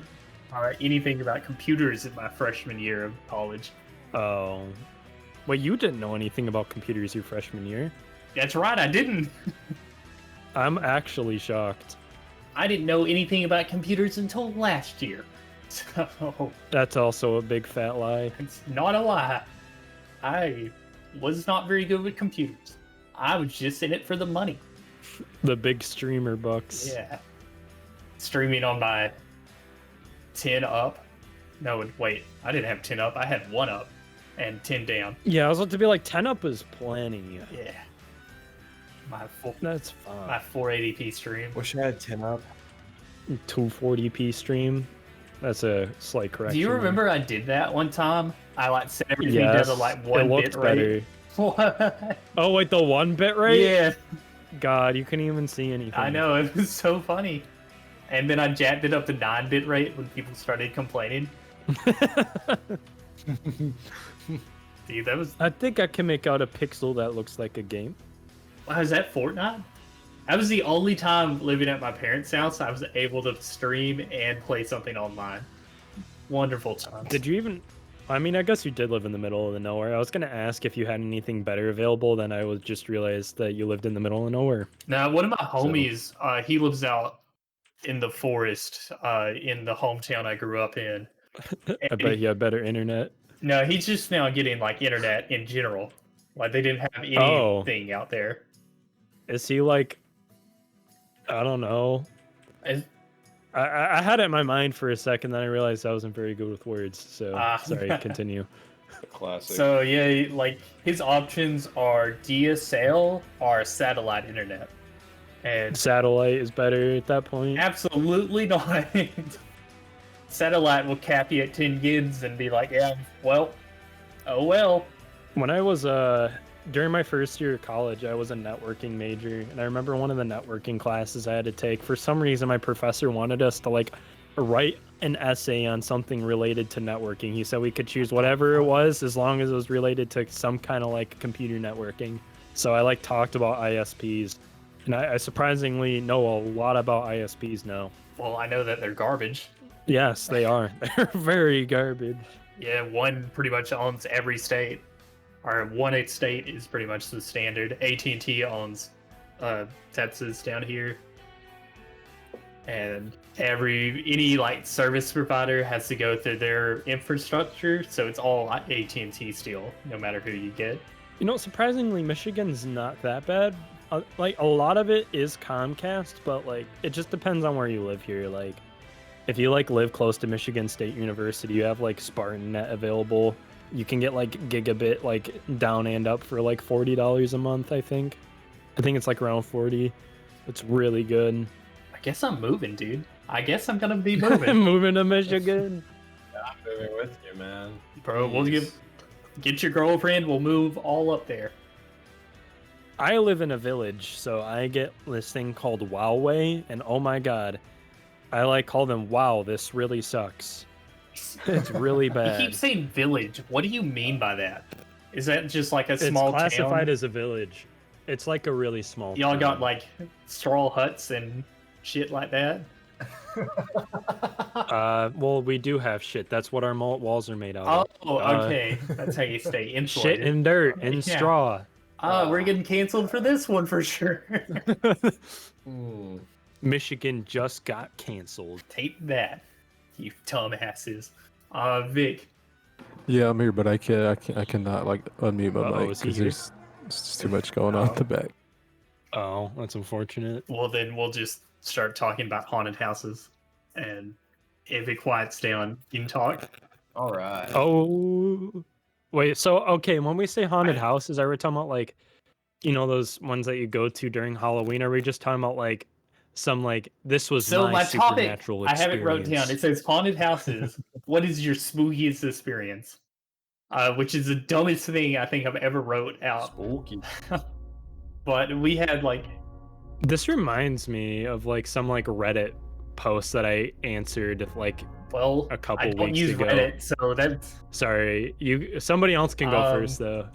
anything about computers in my freshman year of college. Oh. Wait, you didn't know anything about computers your freshman year? That's right, I didn't. I'm actually shocked. I didn't know anything about computers until last year. So that's also a big fat lie. It's not a lie. I was not very good with computers. I was just in it for the money. The big streamer bucks. Yeah. Streaming on my 10 up. No, wait. I didn't have 10 up. I had 1 up and 10 down. Yeah, I was about to be like 10 up is plenty. Yeah. That's fine. My 480p stream. Wish I had 10 up. 240p stream. That's a slight correction. Do you remember I did that one time? I like set everything down to like 1 bit rate. What? Oh wait, the 1 bit rate? Yeah. God, you couldn't even see anything. I know, it was so funny. And then I jacked it up to 9 bit rate when people started complaining. Dude, that was. I think I can make out a pixel that looks like a game. Wow, is that Fortnite? That was the only time living at my parents' house I was able to stream and play something online. Wonderful time. Did you even? I mean, I guess you did live in the middle of the nowhere. I was gonna ask if you had anything better available, then I would just realize that you lived in the middle of nowhere. Now, one of my homies, he lives out in the forest, in the hometown I grew up in. I bet you had better internet. No, he's just now getting like internet in general. Like they didn't have anything out there. Is he like? I don't know. I had it in my mind for a second, then I realized I wasn't very good with words. So sorry, continue. Classic. So yeah, like his options are DSL or satellite internet. And Satellite is better at that point. absolutely not. Satellite will cap you at 10 gigs and be like, yeah, well, oh well. When I was during my first year of college, I was a networking major, and I remember one of the networking classes I had to take. For some reason, my professor wanted us to like write an essay on something related to networking. He said we could choose whatever it was as long as it was related to some kind of like computer networking. So I like talked about ISPs, and I surprisingly know a lot about ISPs now. Well, I know that they're garbage. Yes, they are. They're very garbage. Yeah, one pretty much owns every state. Or one state is pretty much the standard. AT&T owns Texas down here. And any like service provider has to go through their infrastructure, so it's all AT&T still, no matter who you get. You know, surprisingly, Michigan's not that bad. Like, a lot of it is Comcast, but, like, it just depends on where you live here. Like, if you, like, live close to Michigan State University, you have, like, Spartan Net available. You can get, like, gigabit, like, down and up for, like, $40 a month, I think. I think it's, like, around 40. It's really good. I guess I'm moving, dude. I guess I'm gonna be moving. Moving to Michigan. I'm moving with you, man. Bro, we'll get your girlfriend, we'll move all up there. I live in a village, so I get this thing called Wowway, and oh my god, I like call them, wow, this really sucks. It's really bad. You keep saying village. What do you mean by that? Is that just like a small town? It's classified as a village. It's like a really small Y'all town. got like straw huts and shit like that? Well, we do have shit. That's what our walls are made out of. Oh, okay. That's how you stay insulated. Shit and dirt and straw. We're getting canceled for this one for sure. Michigan just got canceled. Take that, you dumbasses. Vic. Yeah, I'm here, but I cannot like unmute my mic because there's just too much going on at the back. Oh, that's unfortunate. Well, then we'll just start talking about haunted houses, and if it quiets down, you can talk. All right. Oh, wait. So, okay, when we say haunted houses, are we talking about like, you know, those ones that you go to during Halloween? Or are we just talking about like some like this was my supernatural topic, experience? I have it wrote down. It says haunted houses. What is your spookiest experience? Which is the dumbest thing I think I've ever wrote out. Spooky. But we had like. This reminds me of like some like Reddit post that I answered like a couple weeks ago. I don't use Reddit, so that's. Sorry, somebody else can go first though.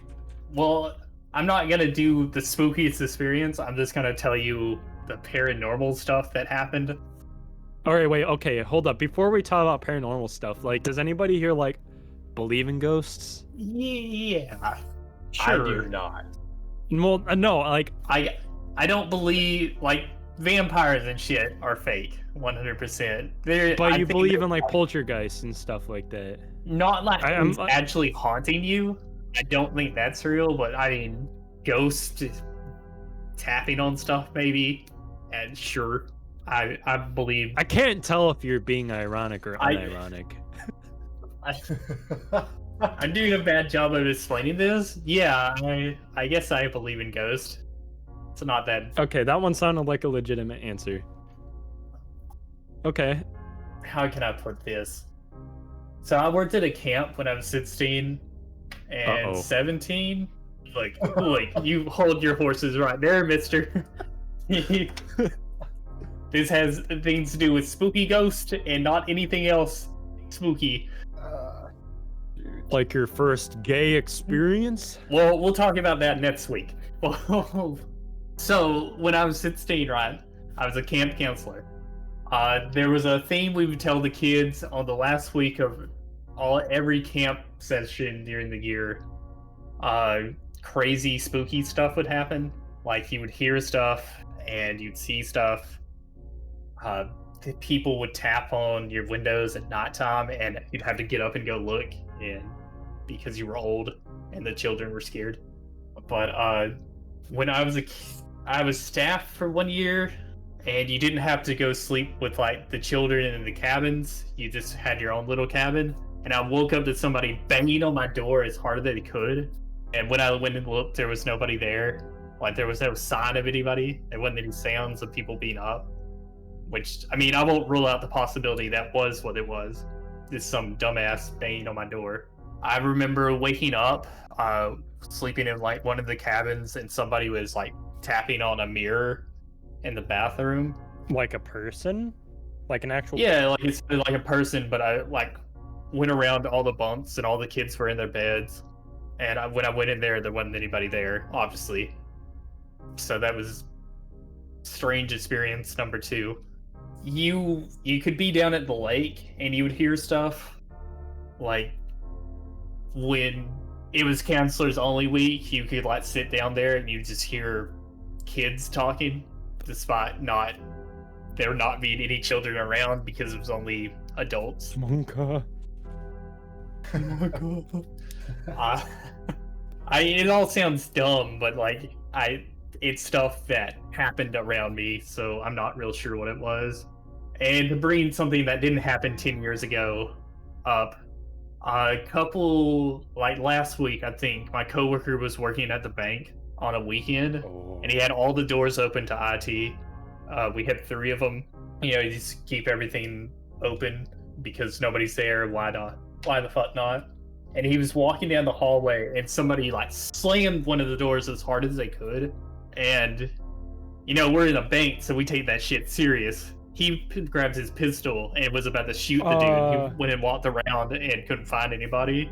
Well, I'm not gonna do the spookiest experience. I'm just gonna tell you the paranormal stuff that happened. All right, wait, okay, hold up. Before we talk about paranormal stuff, like, does anybody here like believe in ghosts? Yeah, sure. I do not. Well, no, like I don't believe like vampires and shit are fake, 100%. But you believe in like poltergeists and stuff like that. Not like actually haunting you. I don't think that's real, but I mean, ghosts tapping on stuff maybe, and sure, I believe. I can't tell if you're being ironic or unironic. I'm doing a bad job of explaining this. Yeah, I guess I believe in ghosts. It's not that. Okay, that one sounded like a legitimate answer. Okay. How can I put this? So I worked at a camp when I was 16 and 17. Like, you hold your horses right there, mister. This has things to do with spooky ghost and not anything else spooky. Like your first gay experience? Well, we'll talk about that next week. So when I was 16, right, I was a camp counselor. There was a theme we would tell the kids on the last week of every camp session during the year. Crazy, spooky stuff would happen. Like you would hear stuff and you'd see stuff. People would tap on your windows at nighttime, and you'd have to get up and go look in because you were old and the children were scared. But when I was staff for 1 year, and you didn't have to go sleep with like the children in the cabins. You just had your own little cabin. And I woke up to somebody banging on my door as hard as they could. And when I went and looked, there was nobody there. Like there was no sign of anybody. There wasn't any sounds of people being up. Which, I mean, I won't rule out the possibility that was what it was. Just some dumbass banging on my door. I remember waking up, sleeping in like one of the cabins, and somebody was like tapping on a mirror in the bathroom. Like a person? Like an actual... Yeah, like it's like a person, but I like went around all the bunks and all the kids were in their beds. And when I went in there wasn't anybody there, obviously. So that was strange experience number 2. You could be down at the lake and you would hear stuff like when it was counselors only week, you could like sit down there and you just hear kids talking despite there not being any children around because it was only adults. Monka. It all sounds dumb, but like it's stuff that happened around me, so I'm not real sure what it was. And to bring something that didn't happen 10 years ago up, a couple, like last week, I think, my coworker was working at the bank on a weekend, and he had all the doors open to IT. We had 3 of them. You know, you just keep everything open because nobody's there. Why not? Why the fuck not? And he was walking down the hallway, and somebody like slammed one of the doors as hard as they could. And, you know, we're in a bank, so we take that shit serious. He grabs his pistol and was about to shoot the dude. He went and walked around and couldn't find anybody.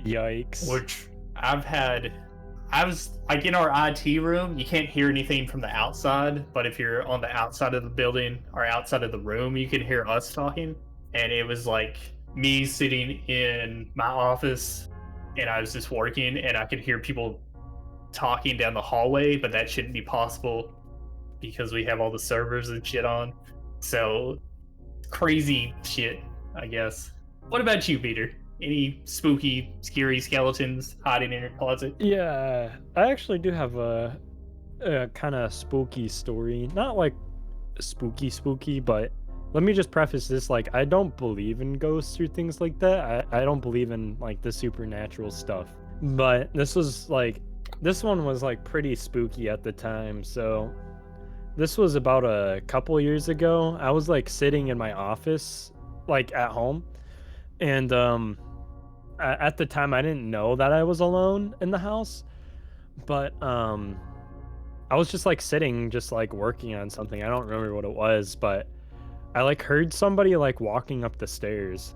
Yikes. Which I was like in our IT room, you can't hear anything from the outside, but if you're on the outside of the building or outside of the room, you can hear us talking. And it was like me sitting in my office and I was just working and I could hear people talking down the hallway, but that shouldn't be possible because we have all the servers and shit on. So crazy shit, I guess. What about you, Peter? Any spooky, scary skeletons hiding in your closet? Yeah, I actually do have a kind of spooky story. Not like spooky, but let me just preface this, like, I don't believe in ghosts or things like that. I don't believe in, like, the supernatural stuff. But this one was, like, pretty spooky at the time, so... This was about a couple years ago. I was, like, sitting in my office, like, at home, and, at the time, I didn't know that I was alone in the house, but, I was just, like, sitting, just, like, working on something. I don't remember what it was, but I, like, heard somebody, like, walking up the stairs.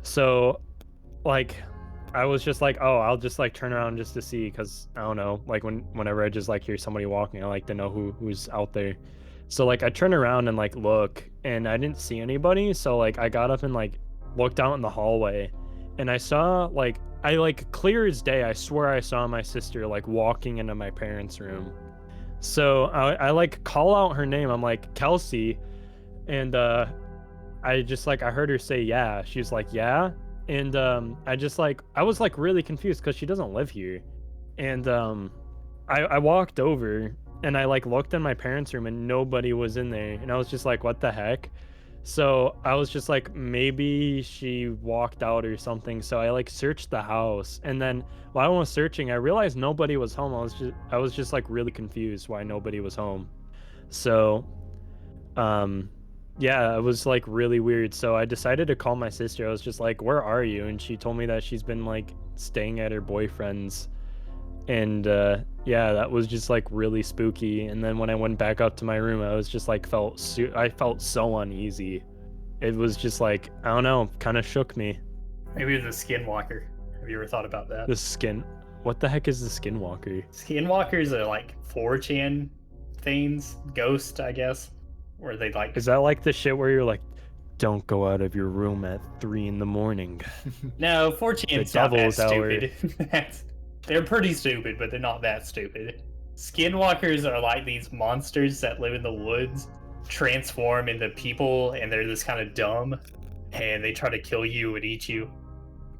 So, like, I was just like, oh, I'll just, like, turn around just to see, because, I don't know, like, whenever I just, like, hear somebody walking, I like to know who's out there. So, like, I turn around and, like, look, and I didn't see anybody, so, like, I got up and, like, looked out in the hallway, and I saw, like, clear as day, I swear I saw my sister, like, walking into my parents' room. So, I like, call out her name, I'm like, Kelsey, and, I heard her say, yeah. She was like, yeah. And I was like really confused because she doesn't live here. And I walked over and I like looked in my parents' room and nobody was in there. And I was just like, what the heck? So I was just like, maybe she walked out or something. So I like searched the house. And then while I was searching, I realized nobody was home. I was just like really confused why nobody was home. So yeah, it was like really weird. So I decided to call my sister. I was just like, where are you? And she told me that she's been like staying at her boyfriend's. And yeah, that was just like really spooky. And then when I went back up to my room, I was just like I felt so uneasy. It was just like, I don't know, kind of shook me. Maybe it's a skinwalker. Have you ever thought about that? What the heck is the skinwalker? Skinwalkers are like 4chan things, ghost, I guess, where they like. Is that like the shit where you're like, don't go out of your room at 3 in the morning? No, 4chan's The not that devil's hour. stupid. They're pretty stupid, but they're not that stupid. Skinwalkers are like these monsters that live in the woods, transform into people, and they're just kind of dumb, and they try to kill you and eat you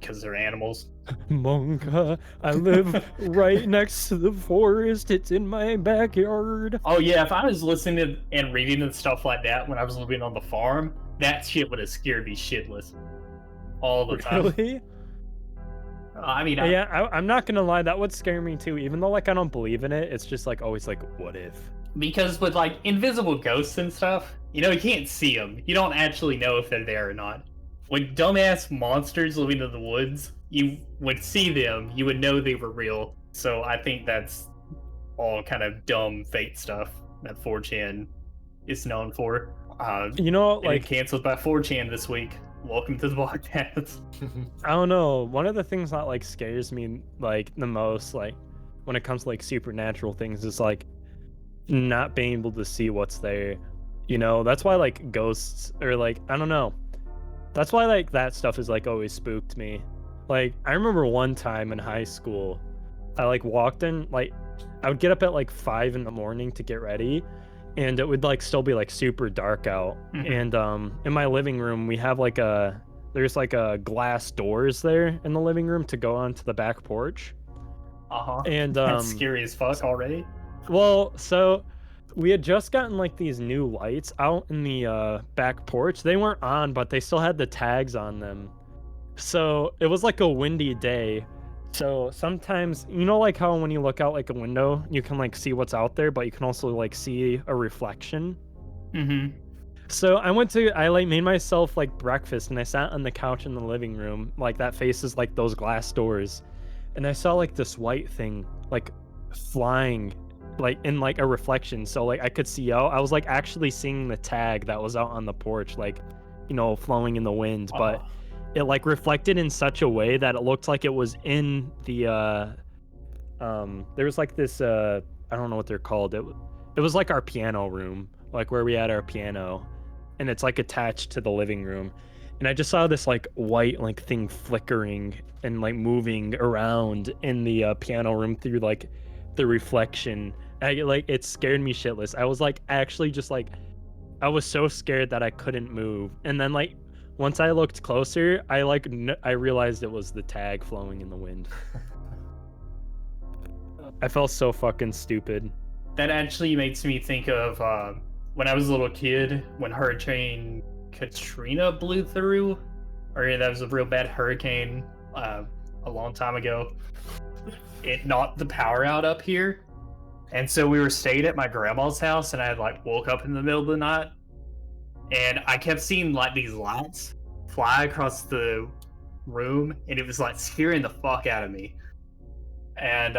because they're animals. Monka, I live right next to the forest. It's in my backyard. Oh yeah, if I was listening to and reading and stuff like that when I was living on the farm, that shit would have scared me shitless all the time. Really? I mean, I'm not gonna lie, that would scare me too. Even though like I don't believe in it, it's just like always like, what if? because with like invisible ghosts and stuff, you know, you can't see them. You don't actually know if they're there or not. When dumbass monsters living in the woods, you would see them, you would know they were real. So I think that's all kind of dumb fake stuff that 4chan is known for. You know, Like like canceled by 4chan this week. Welcome to the podcast. I don't know. One of the things that like scares me like the most, like when it comes to like supernatural things, is like not being able to see what's there. You know, that's why like ghosts or like I don't know. That's why like that stuff is like always spooked me. Like I remember one time in high school, I like walked in, like I would get up at like 5 in the morning to get ready, and it would like still be like super dark out. Mhm. And in my living room we have like there's like a glass doors there in the living room to go onto the back porch. Uh-huh. And That's scary as fuck already. well, so we had just gotten like these new lights out in the back porch. They weren't on, but they still had the tags on them. So it was like a windy day. So sometimes, you know, like how when you look out like a window, you can like see what's out there, but you can also like see a reflection. Mm-hmm. So I like made myself like breakfast, and I sat on the couch in the living room, like that faces like those glass doors, and I saw like this white thing like flying like in like a reflection, so like I could see out. I was like actually seeing the tag that was out on the porch, like, you know, flowing in the wind, but it like reflected in such a way that it looked like it was in the there was like this I don't know what they're called. It was like our piano room, like where we had our piano, and it's like attached to the living room. And I just saw this like white like thing flickering and like moving around in the piano room through like the reflection. Like it scared me shitless. I was like actually just like I was so scared that I couldn't move. And then like once I looked closer, I like I realized it was the tag flowing in the wind. I felt so fucking stupid. That actually makes me think of when I was a little kid, when Hurricane Katrina blew through, or that was a real bad hurricane a long time ago. It knocked the power out up here, and so we were staying at my grandma's house, and I had like woke up in the middle of the night, and I kept seeing like these lights fly across the room, and it was like scaring the fuck out of me. And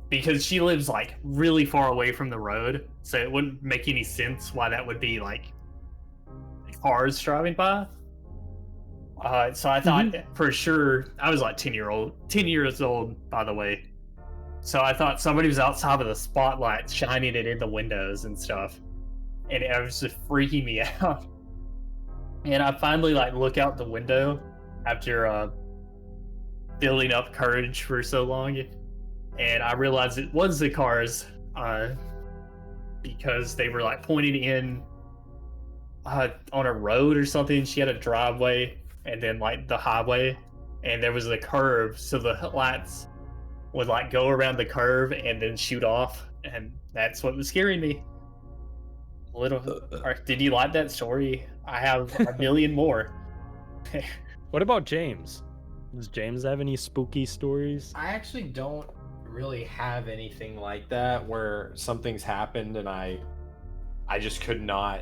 because she lives like really far away from the road, so it wouldn't make any sense why that would be like cars driving by. So I thought for sure, I was like 10 years old, by the way. So I thought somebody was outside with a spotlight shining it in the windows and stuff. And it was just freaking me out. And I finally like look out the window after building up courage for so long. And I realized it was the cars because they were like pointing in on a road or something. She had a driveway and then like the highway, and there was a curve, so the lights would like go around the curve and then shoot off, and that's what was scaring me. Did you like that story? I have a million more. What about James? Does James have any spooky stories? I actually don't really have anything like that where something's happened and I just could not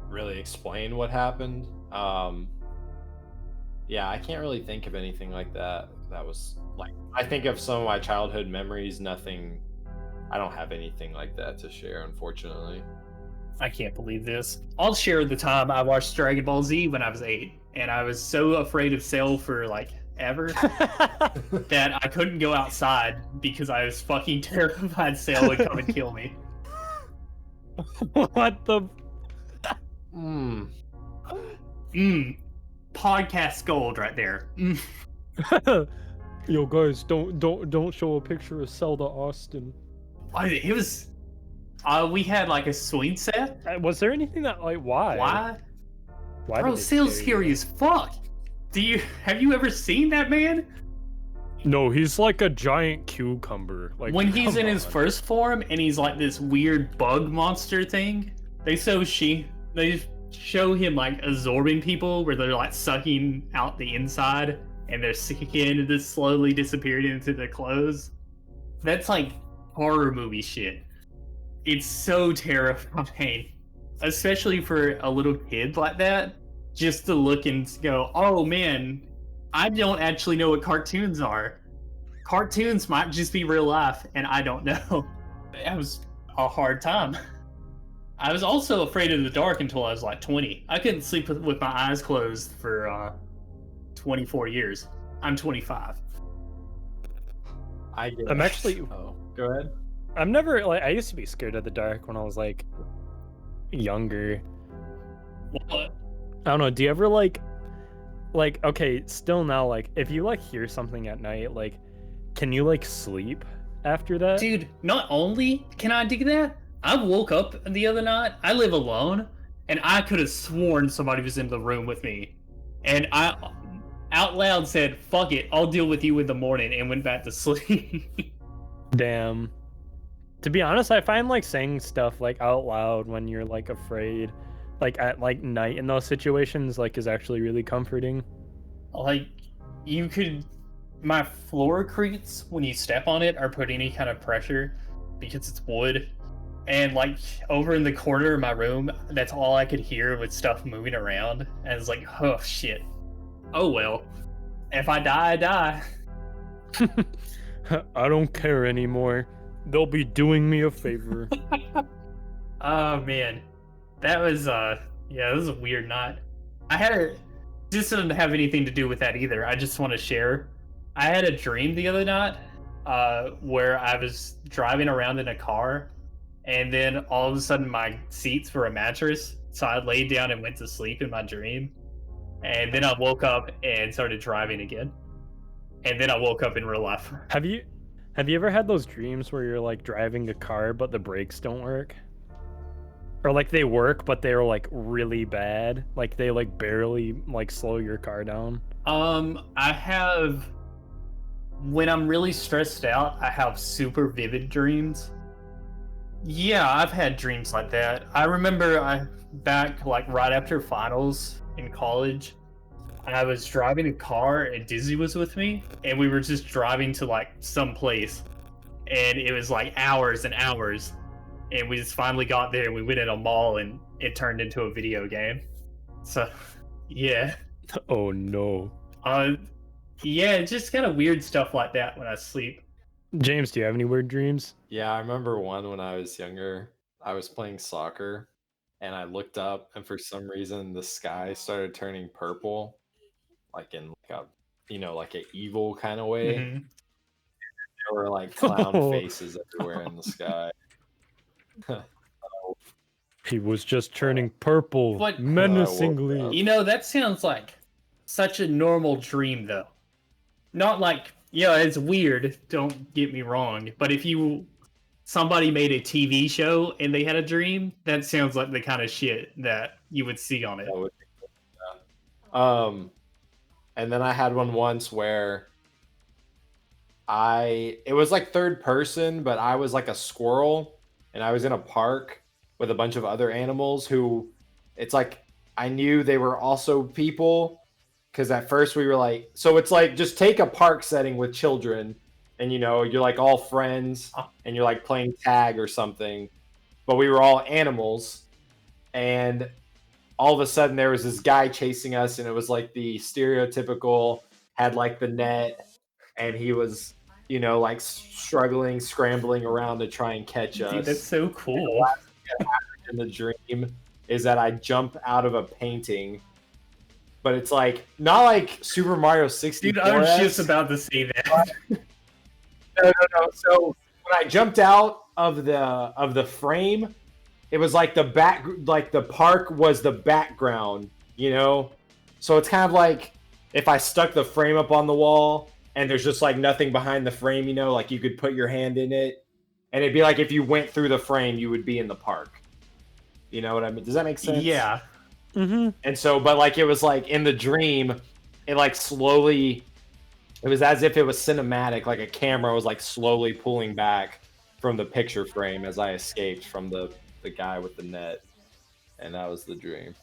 really explain what happened. Yeah, I can't really think of anything like that. That was like, I think of some of my childhood memories, nothing, I don't have anything like that to share, unfortunately. I can't believe this. I'll share the time I watched Dragon Ball Z when I was 8, and I was so afraid of Cell for like ever that I couldn't go outside because I was fucking terrified Cell would come and kill me. What the? Mm. Podcast gold right there. Yo, guys, don't show a picture of Zelda Austin. It was. We had like a swing set. Was there anything that like why? Why? Why Bro, did it Sales scare scary you? as fuck. Have you ever seen that man? No, he's like a giant cucumber. Like When he's come in his on. first form and he's like this weird bug monster thing, they show him like absorbing people where they're like sucking out the inside and their skin is slowly disappearing into their clothes. That's like horror movie shit. It's so terrifying, especially for a little kid like that, just to look and go, oh man, I don't actually know what cartoons are. Cartoons might just be real life, and I don't know. That was a hard time. I was also afraid of the dark until I was like 20. I couldn't sleep with my eyes closed for 24 years. I'm 25. I'm actually. Oh, go ahead. I'm never like. I used to be scared of the dark when I was like younger. What? I don't know. Do you ever like okay? Still now, like if you like hear something at night, like can you like sleep after that? Dude, not only can I do that, I woke up the other night. I live alone, and I could have sworn somebody was in the room with me. And I out loud said, fuck it, I'll deal with you in the morning, and went back to sleep. Damn. To be honest, I find like saying stuff like out loud when you're like afraid, like at like night in those situations, like is actually really comforting. Like, my floorcretes, when you step on it, are put any kind of pressure because it's wood. And like over in the corner of my room, that's all I could hear with stuff moving around. And it's like, oh shit. Oh well. If I die, I die. I don't care anymore. They'll be doing me a favor. Oh man. That was it was a weird night. This doesn't have anything to do with that either. I just want to share. I had a dream the other night where I was driving around in a car, and then all of a sudden my seats were a mattress, so I laid down and went to sleep in my dream. And then I woke up and started driving again. And then I woke up in real life. Have you ever had those dreams where you're like driving a car but the brakes don't work? Or like they work but they're like really bad, like they like barely like slow your car down? I have, when I'm really stressed out, I have super vivid dreams. Yeah, I've had dreams like that. I remember back like right after finals in college, I was driving a car and Dizzy was with me, and we were just driving to like some place, and it was like hours and hours, and we just finally got there and we went in a mall and it turned into a video game. So yeah. Oh no. Yeah, just kind of weird stuff like that when I sleep. James, do you have any weird dreams? Yeah, I remember one when I was younger. I was playing soccer and I looked up, and for some reason the sky started turning purple, like in like a like an evil kind of way. Mhm. There were like clown faces everywhere in the sky. He was just turning purple What? menacingly. You know, that sounds like such a normal dream, though. Not like, it's weird, don't get me wrong, but if somebody made a TV show and they had a dream, that sounds like the kind of shit that you would see on it. That would be cool, yeah. And then I had one once where it was like third person, but I was like a squirrel, and I was in a park with a bunch of other animals who, it's like I knew they were also people, because at first we were like, so it's like just take a park setting with children, and you're like all friends and you're like playing tag or something, but we were all animals, and all of a sudden there was this guy chasing us, and it was like the stereotypical, had like the net, and he was like struggling, scrambling around to try and catch us. Dude, that's so cool. In the dream is that I jump out of a painting, but it's like not like Super Mario 64. Dude, I was just about to say that. No. So when I jumped out of the frame, it was like the park was the background, you know? So it's kind of like if I stuck the frame up on the wall and there's just like nothing behind the frame, you know, like you could put your hand in it and it'd be like if you went through the frame, you would be in the park. You know what I mean? Does that make sense? Yeah. Mm-hmm. And so, but like it was like in the dream, it like slowly, it was as if it was cinematic, like a camera was like slowly pulling back from the picture frame as I escaped from the guy with the net. And that was the dream.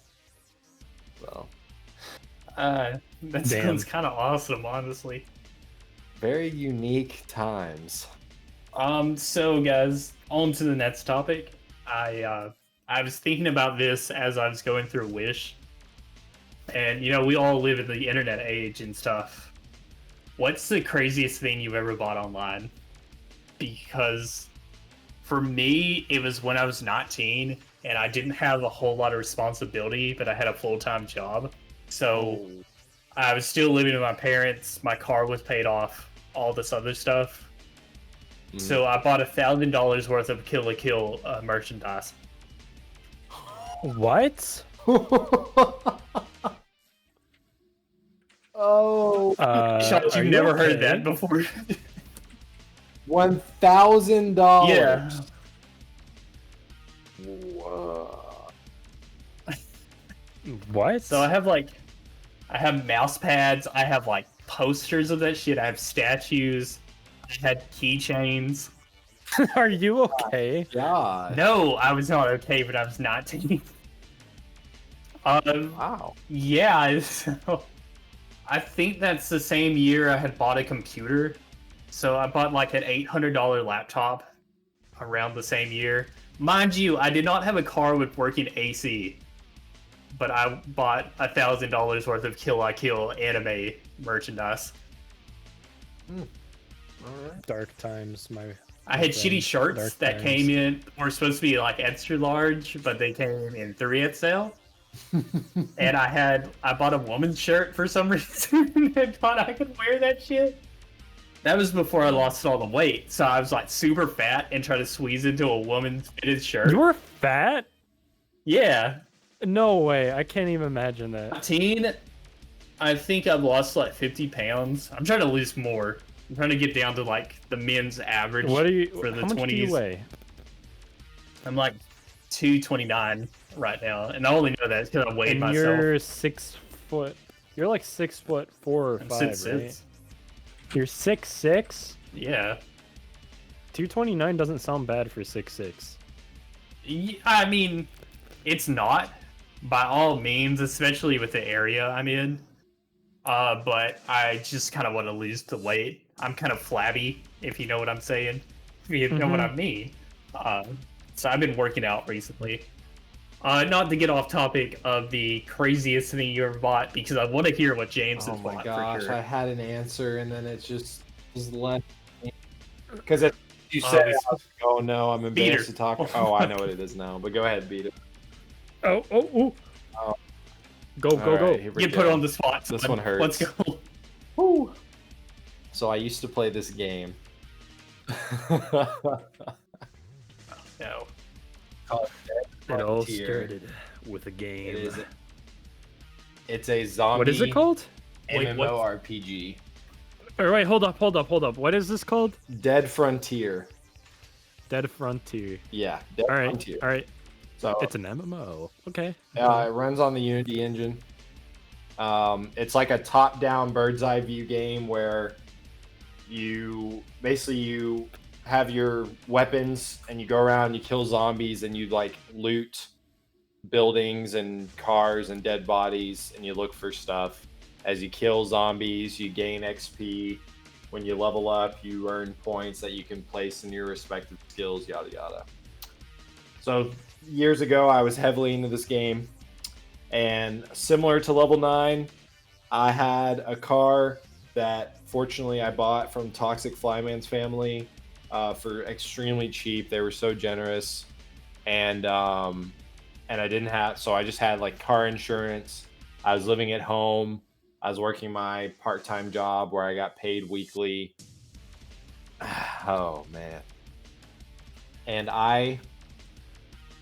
So. That sounds kind of awesome, honestly. Very unique times. So guys, on to the next topic. I was thinking about this as I was going through Wish. And, you know, we all live in the internet age and stuff. What's the craziest thing you've ever bought online? Because for me, it was when I was 19 and I didn't have a whole lot of responsibility, but I had a full-time job. So I was still living with my parents. My car was paid off, all this other stuff. So I bought $1,000 worth of Kill la Kill merchandise. What? Oh, Shot, you've never heard that before. $1,000. Yeah. Whoa. What? So I have mouse pads. I have like posters of that shit. I have statues. I had keychains. Are you okay? God. No, I was not okay, but I was 19. Wow. Yeah, so I think that's the same year I had bought a computer. So I bought like an $800 laptop around the same year. Mind you, I did not have a car with working AC, but I bought $1,000 worth of Kill la Kill anime merchandise. Dark times, I had friend. shitty shirts Dark that times. came in, were supposed to be like extra large, but they came in 3XL. And I bought a woman's shirt for some reason and thought I could wear that shit. That was before I lost all the weight, so I was like super fat and tried to squeeze into a woman's fitted shirt. You were fat? Yeah. No way. I can't even imagine that. I think I've lost like 50 pounds. I'm trying to lose more. I'm trying to get down to like the men's average What are you? for the how much 20s. do you weigh? I'm like 229 right now, and I only know that because I weighed And myself. you're 6 foot. You're like 6'4" or I'm 5, 6'6". right? You're 6'6". Yeah. 229 doesn't sound bad for 6'6". I mean, it's not by all means, especially with the area I'm in. But I just kind of want to lose the weight. I'm kind of flabby, if you know what I'm saying. If you know what I mean. So I've been working out recently. Not to get off topic of the craziest thing you ever bought, because I want to hear what James has Oh my bought gosh, for sure. I had an answer and then it just was left. Because you said, it's- I was like, oh no, I'm embarrassed Beater. to talk. Oh, I know what it is now, but go ahead, beat it. Oh. Oh. Go, All go, go. right, here we Get go. put on the spot. This son. one hurts. Let's go. Woo. So I used to play this game. No. Called Dead It all Frontier. started with a game. It's a zombie What is it called? Wait, MMORPG. Or wait, hold up. What is this called? Dead Frontier. Dead Frontier. Yeah, Dead All right, Frontier. all right. So It's an MMO. Okay. it runs on the Unity engine. It's like a top-down bird's-eye view game where you have your weapons and you go around and you kill zombies and you like loot buildings and cars and dead bodies and you look for stuff. As you kill zombies, you gain XP. When you level up, you earn points that you can place in your respective skills, yada yada. So years ago, I was heavily into this game, and similar to Level 9, I had a car that fortunately I bought from Toxic Flyman's family for extremely cheap. They were so generous, and I didn't have, so I just had like car insurance. I was living at home. I was working my part-time job where I got paid weekly. Oh man. And I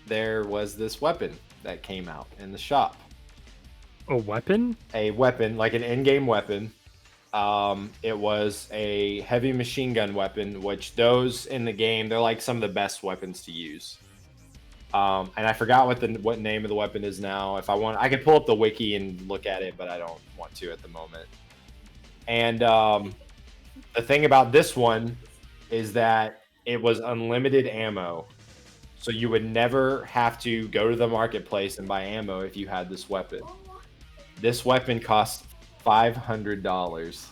there was this weapon that came out in the shop. A weapon? A weapon, like an in-game weapon. It was a heavy machine gun weapon, which those in the game, they're like some of the best weapons to use. And I forgot what name of the weapon is now. If I want, I could pull up the wiki and look at it, but I don't want to at the moment. And the thing about this one is that it was unlimited ammo. So you would never have to go to the marketplace and buy ammo if you had this weapon. This weapon costs $500.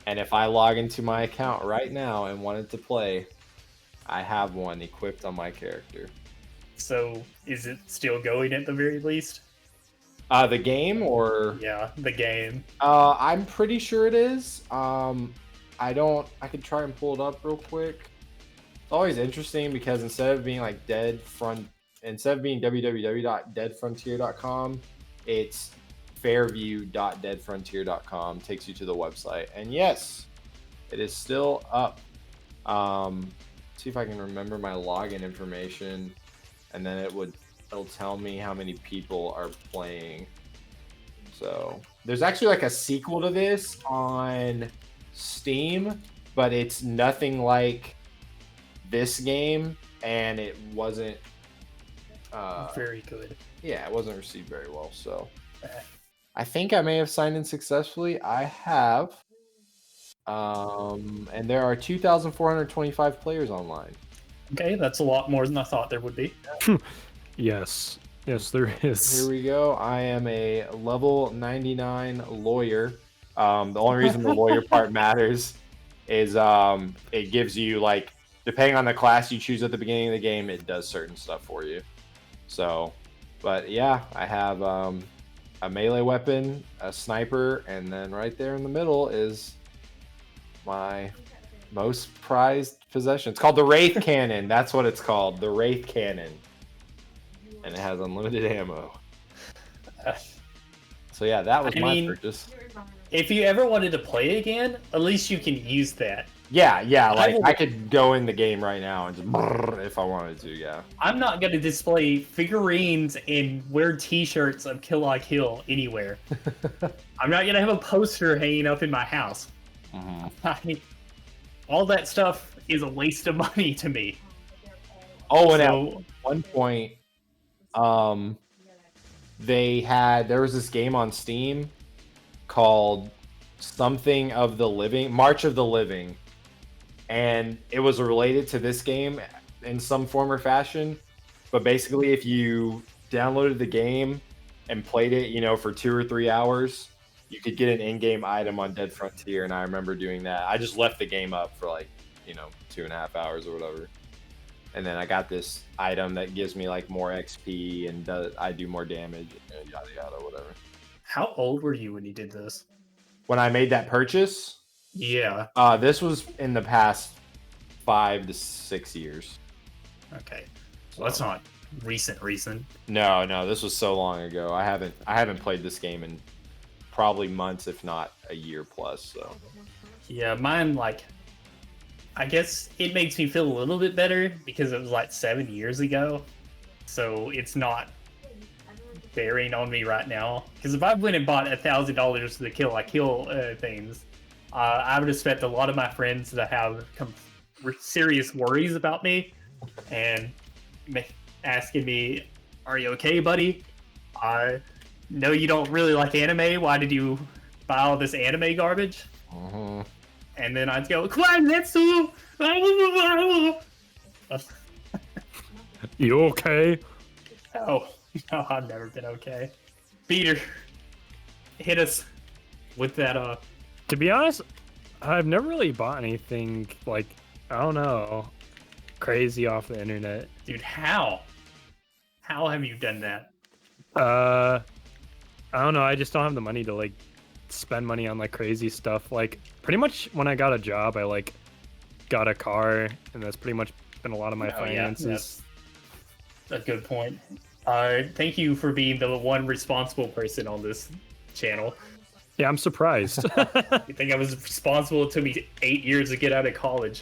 And if I log into my account right now and wanted to play, I have one equipped on my character. So, is it still going at the very least? The game or? Yeah, the game. I'm pretty sure it is. I could try and pull it up real quick. It's always interesting because instead of being like www.deadfrontier.com, it's fairview.deadfrontier.com, takes you to the website. And yes, it is still up. See if I can remember my login information, and then it'll tell me how many people are playing. So there's actually like a sequel to this on Steam, but it's nothing like this game, and it wasn't very good. Yeah, it wasn't received very well. So I think I may have signed in successfully. I have. And there are 2,425 players online. Okay, that's a lot more than I thought there would be. Yes, there is. Here we go. I am a level 99 lawyer. The only reason the lawyer part matters is it gives you, like, depending on the class you choose at the beginning of the game, it does certain stuff for you. So, but yeah, I have a melee weapon, a sniper, and then right there in the middle is my most prized possession. It's called the Wraith Cannon. That's what it's called, the Wraith Cannon. And it has unlimited ammo. So yeah, that was my purchase. If you ever wanted to play again, at least you can use that. Yeah, like I could go in the game right now and just if I wanted to, yeah. I'm not going to display figurines and wear t-shirts of Kill La Kill anywhere. I'm not going to have a poster hanging up in my house. All that stuff is a waste of money to me. Oh, and at one point, there was this game on Steam called something of the living, March of the Living, and it was related to this game in some form or fashion. But basically, if you downloaded the game and played it, for 2 or 3 hours, you could get an in-game item on Dead Frontier, and I remember doing that. I just left the game up for 2.5 hours or whatever. And then I got this item that gives me more XP and I do more damage and yada yada whatever. How old were you when you did this? When I made that purchase? Yeah. This was in the past 5 to 6 years. Okay. So that's not recent. No, this was so long ago. I haven't played this game in probably months, if not a year plus. So. Yeah, mine I guess it makes me feel a little bit better because it was 7 years ago. So it's not bearing on me right now. Because if I went and bought $1,000 for the Kill La Kill things, I would have spent a lot of my friends that have serious worries about me and asking me, "Are you okay, buddy? No, you don't really like anime. Why did you buy all this anime garbage?" And then I'd go, "Kwanetsu!" You okay? Oh, no, I've never been okay. Peter, hit us with that. To be honest, I've never really bought anything I don't know, crazy off the internet. Dude, how? How have you done that? I don't know. I just don't have the money to spend money on crazy stuff. Pretty much when I got a job, I got a car, and that's pretty much been a lot of my finances. Yeah, that's a good point. Thank you for being the one responsible person on this channel. Yeah, I'm surprised. You think I was responsible? It took me 8 years to get out of college.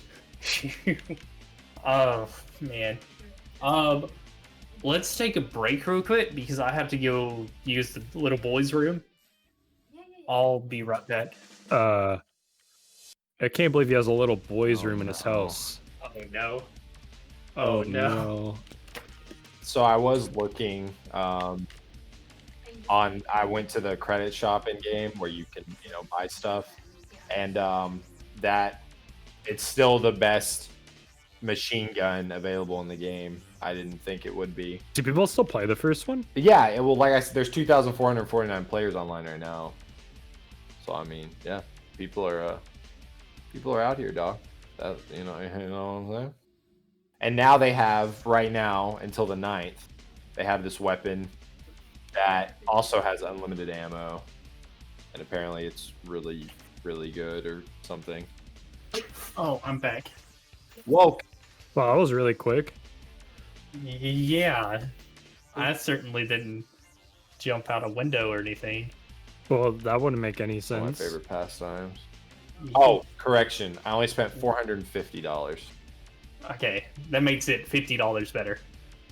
Oh man. let's take a break real quick because I have to go use the little boy's room. I'll be right back. I can't believe he has a little boy's room in his house. Oh no. Oh no. So I was looking I went to the credit shop in game where you can, buy stuff, and that it's still the best machine gun available in the game. I didn't think it would be. Do people still play the first one? Yeah, well, like I said, there's 2,449 players online right now. So I mean, yeah, people are out here, dog. That you know what I'm saying. And now they have right now until the 9th, they have this weapon that also has unlimited ammo, and apparently it's really, really good or something. Oh, I'm back. Whoa! Wow, that was really quick. Yeah, I certainly didn't jump out a window or anything. Well, that wouldn't make any One sense. of my favorite pastimes. Oh, correction! I only spent $450. Okay, that makes it $50 better.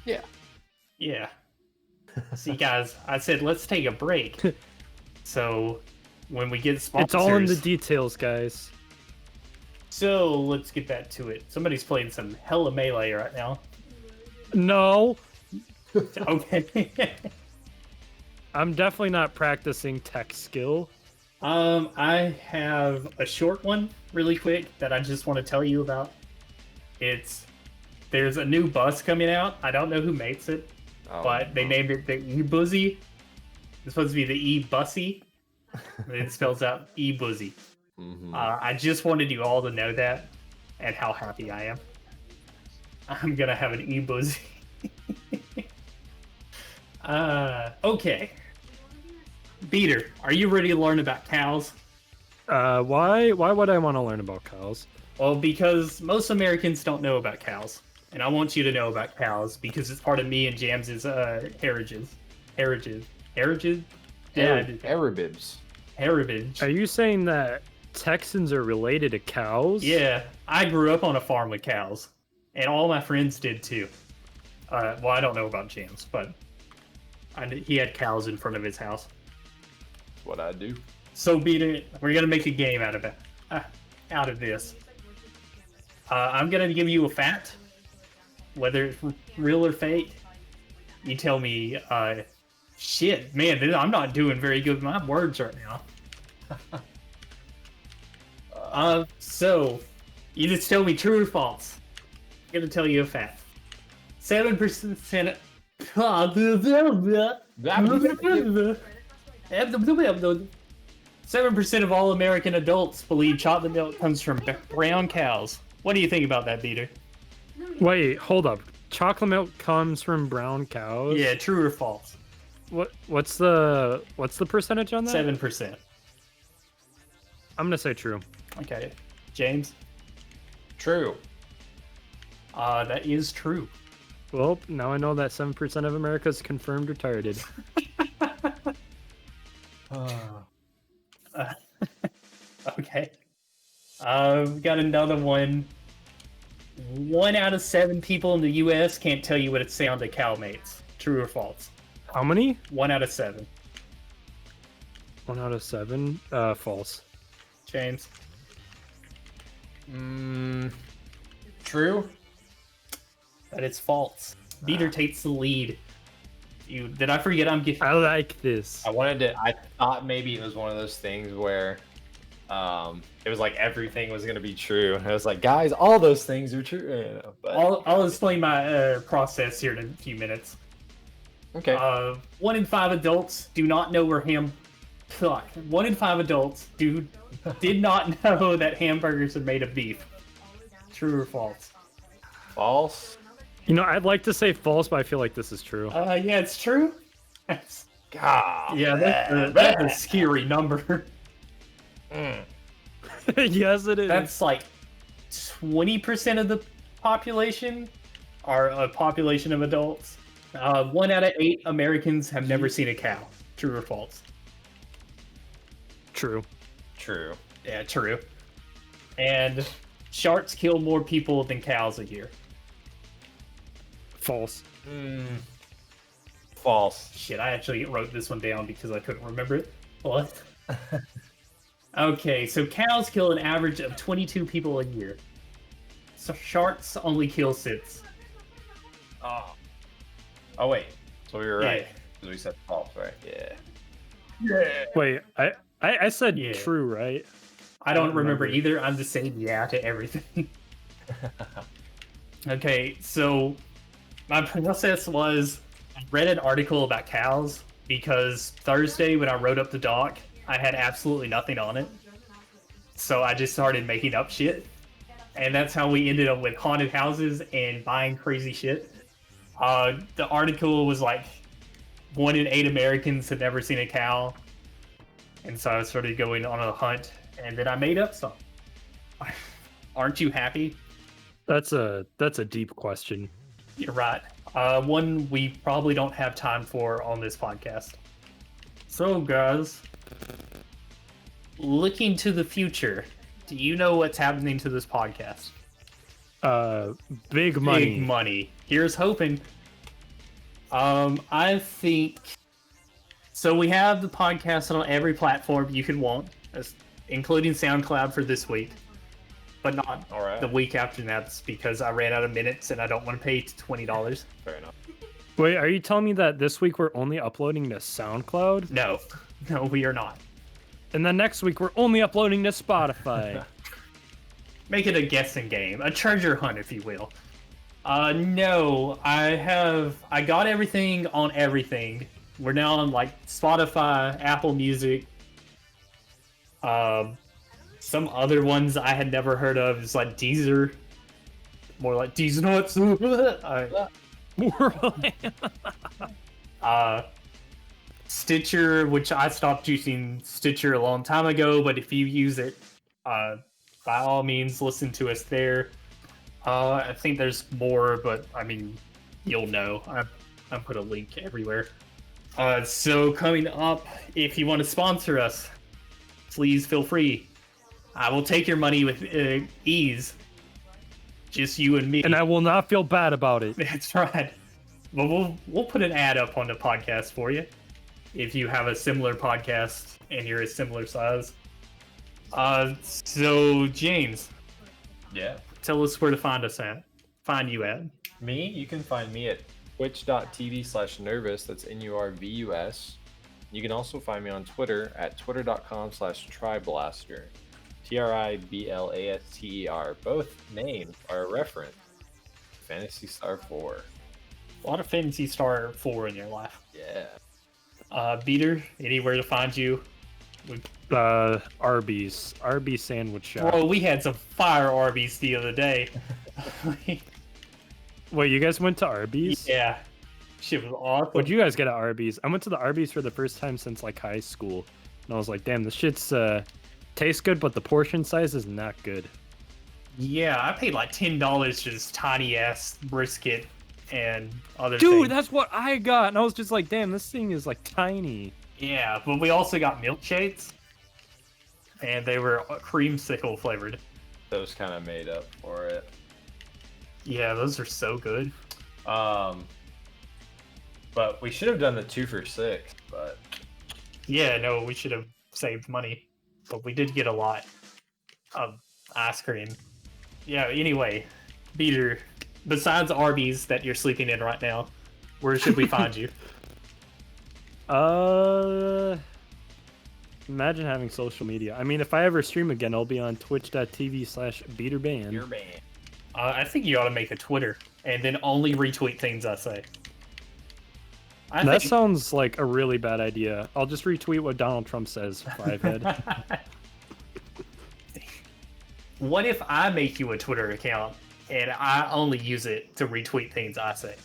Yeah. Yeah. See, guys, I said let's take a break. So when we get sponsors, It's all in the details, guys. So let's get back to it. Somebody's playing some hella melee right now. No, Okay. I'm definitely not practicing tech skill. I have a short one really quick that I just want to tell you about. There's a new bus coming out. I don't know who makes it, but they named it the E-Buzzy. It's supposed to be the E-Bussy. It spells out E-Buzzy. Mm-hmm. I just wanted you all to know that and how happy I am. I'm gonna have an E-Buzzy. Okay. Beater, are you ready to learn about cows? Why would I want to learn about cows? Well, because most Americans don't know about cows. And I want you to know about cows because it's part of me and James's heritage. Yeah, Arabibs. heritage. Are you saying that Texans are related to cows? Yeah, I grew up on a farm with cows, and all my friends did too. Well, I don't know about James, but he had cows in front of his house. That's what I do. So, Beater, we're gonna make a game out of it. Out of this. I'm gonna give you a fact, whether it's real or fake. You tell me. Shit, man, I'm not doing very good with my words right now. So you just tell me true or false. I'm gonna tell you a fact. 7%. 7% of all American adults believe chocolate milk comes from brown cows. What do you think about that, Beater? Wait, hold up. Chocolate milk comes from brown cows? Yeah, true or false? What's the percentage on that? 7%. I'm gonna say true. Okay, James. True. That is true. Well, now I know that 7% of America is confirmed retarded. Okay. Got another one. 1 out of 7 people in the U.S. can't tell you what a sound a cow makes. True or false? How many? 1 out of 7. 1 out of 7? False. James. True. That is false. Beater takes the lead. Did I forget I'm getting... I like this. I thought maybe it was one of those things where it was like everything was gonna be true. And I was like, guys, all those things are true. But... I'll explain my process here in a few minutes. Okay. 1 in 5 adults do not know where 1 in 5 adults did not know that hamburgers are made of beef. True or false? False. You know, I'd like to say false, but I feel like this is true. Yeah, it's true. God. Yeah, that's a scary number. Yes, it is. That's like 20% of the population are a population of adults. 1 out of 8 Americans have never seen a cow. True or false? True. True. Yeah, true. And sharks kill more people than cows a year. False. False. Shit, I actually wrote this one down because I couldn't remember it. What? Okay, so cows kill an average of 22 people a year. So sharks only kill 6. Oh. Oh wait. So we were right. Yeah. Because we said false, right? Yeah. Yeah. Wait, I said Yeah. true, right? I don't remember remember. either. I'm just saying yeah to everything. Okay, so my process was I read an article about cows because Thursday when I wrote up the doc, I had absolutely nothing on it. So I just started making up shit. And that's how we ended up with haunted houses and buying crazy shit. The article was like 1 in 8 Americans had never seen a cow. And so I started going on a hunt and then I made up some. Aren't you happy? That's a deep question. You're right. One we probably don't have time for on this podcast. So, guys, looking to the future, do you know what's happening to this podcast? Big money. Big money. Here's hoping. I think so. We have the podcast on every platform you can want, including SoundCloud for this week, but not All right. the week after that because I ran out of minutes and I don't want to pay $20. Fair enough. Wait, are you telling me that this week we're only uploading to SoundCloud? No, we are not. And then next week we're only uploading to Spotify. Make it a guessing game, a treasure hunt, if you will. No, I got everything on everything. We're now on like Spotify, Apple Music. Some other ones I had never heard of is like Deezer, more like Deezer nuts. Stitcher, which I stopped using Stitcher a long time ago, but if you use it, by all means, listen to us there. I think there's more, but I mean, you'll know. I put a link everywhere. So coming up, if you want to sponsor us, please feel free. I will take your money with ease. Just you and me. And I will not feel bad about it. That's right. But we'll put an ad up on the podcast for you if you have a similar podcast and you're a similar size. So James, Yeah. tell us where to find you at. Me? You can find me at twitch.tv/nervous. That's NURVUS. You can also find me on Twitter at twitter.com/triblaster. TRIBLASTER. Both names are a reference to Phantasy Star 4. A lot of Phantasy Star 4 in your life. Yeah. Beater, anywhere to find you? Arby's sandwich shop. Bro, we had some fire Arby's the other day. Wait, you guys went to Arby's? Yeah. Shit was awesome. What'd you guys get at Arby's? I went to the Arby's for the first time since like high school, and I was like, damn, this shit's tastes good, but the portion size is not good. Yeah, I paid like $10 for this tiny ass brisket and other Dude, things. that's what I got, and I was just like, damn, this thing is like tiny. Yeah, but we also got milkshakes, and they were creamsicle flavored. Those kind of made up for it. Yeah, those are so good. But we should have done the 2 for $6. But Yeah, no, we should have saved money, but we did get a lot of ice cream. Yeah, anyway, Beater, besides Arby's that you're sleeping in right now, where should we find you? Imagine having social media. I mean, if I ever stream again, I'll be on twitch.tv/BeterBan. your man. I think you ought to make a Twitter and then only retweet things I say. That sounds like a really bad idea. I'll just retweet what Donald Trump says, Fivehead. What if I make you a Twitter account and I only use it to retweet things I say?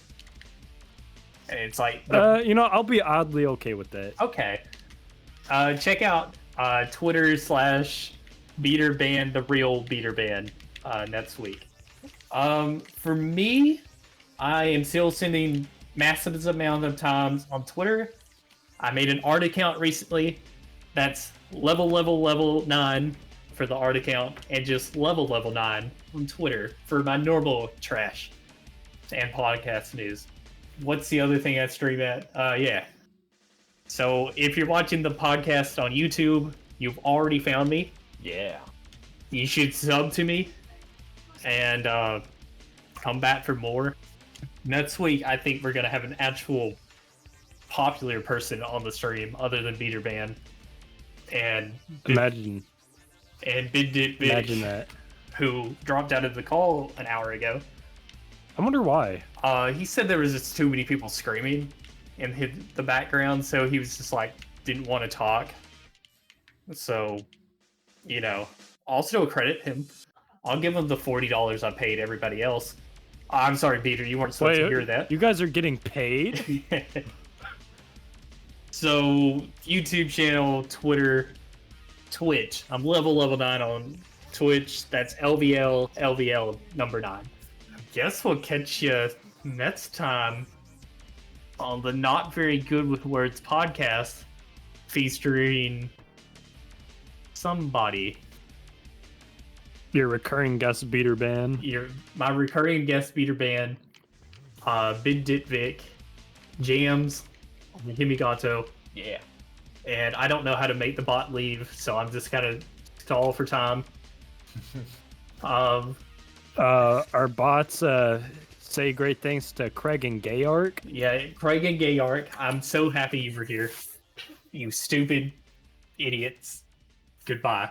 And it's like, I'll be oddly okay with that. okay. Check out Twitter/BeterBan, the real BeterBan, next week. For me, I am still sending massive amount of times on Twitter. I made an art account recently. That's level 9 for the art account, and just level 9 on Twitter for my normal trash and podcast news. what's the other thing I stream at? Yeah. So if you're watching the podcast on YouTube, you've already found me. Yeah. You should sub to me and come back for more. Next week, I think we're gonna have an actual popular person on the stream other than BeterBan and Imagine BigCensoredVic, that. who dropped out of the call an hour ago. I wonder why. He said there was just too many people screaming in the background, so he was just like didn't want to talk. So, you know, I'll still credit him. I'll give him the $40 I paid everybody else. I'm sorry, Peter, you weren't supposed to hear that. You guys are getting paid? So, YouTube channel, Twitter, Twitch. I'm level 9 on Twitch. That's LVL number 9. Guess we'll catch you next time on the Not Very Good with Words podcast, featuring somebody. Your recurring guest BeterBan. My recurring guest BeterBan, BigCensoredVic, Jams, Himegoto. Yeah. And I don't know how to make the bot leave, so I'm just gonna stall for time. Our bots say great things to Craig and Gayark. Yeah, Craig and Gayark, I'm so happy you were here. You stupid idiots. Goodbye.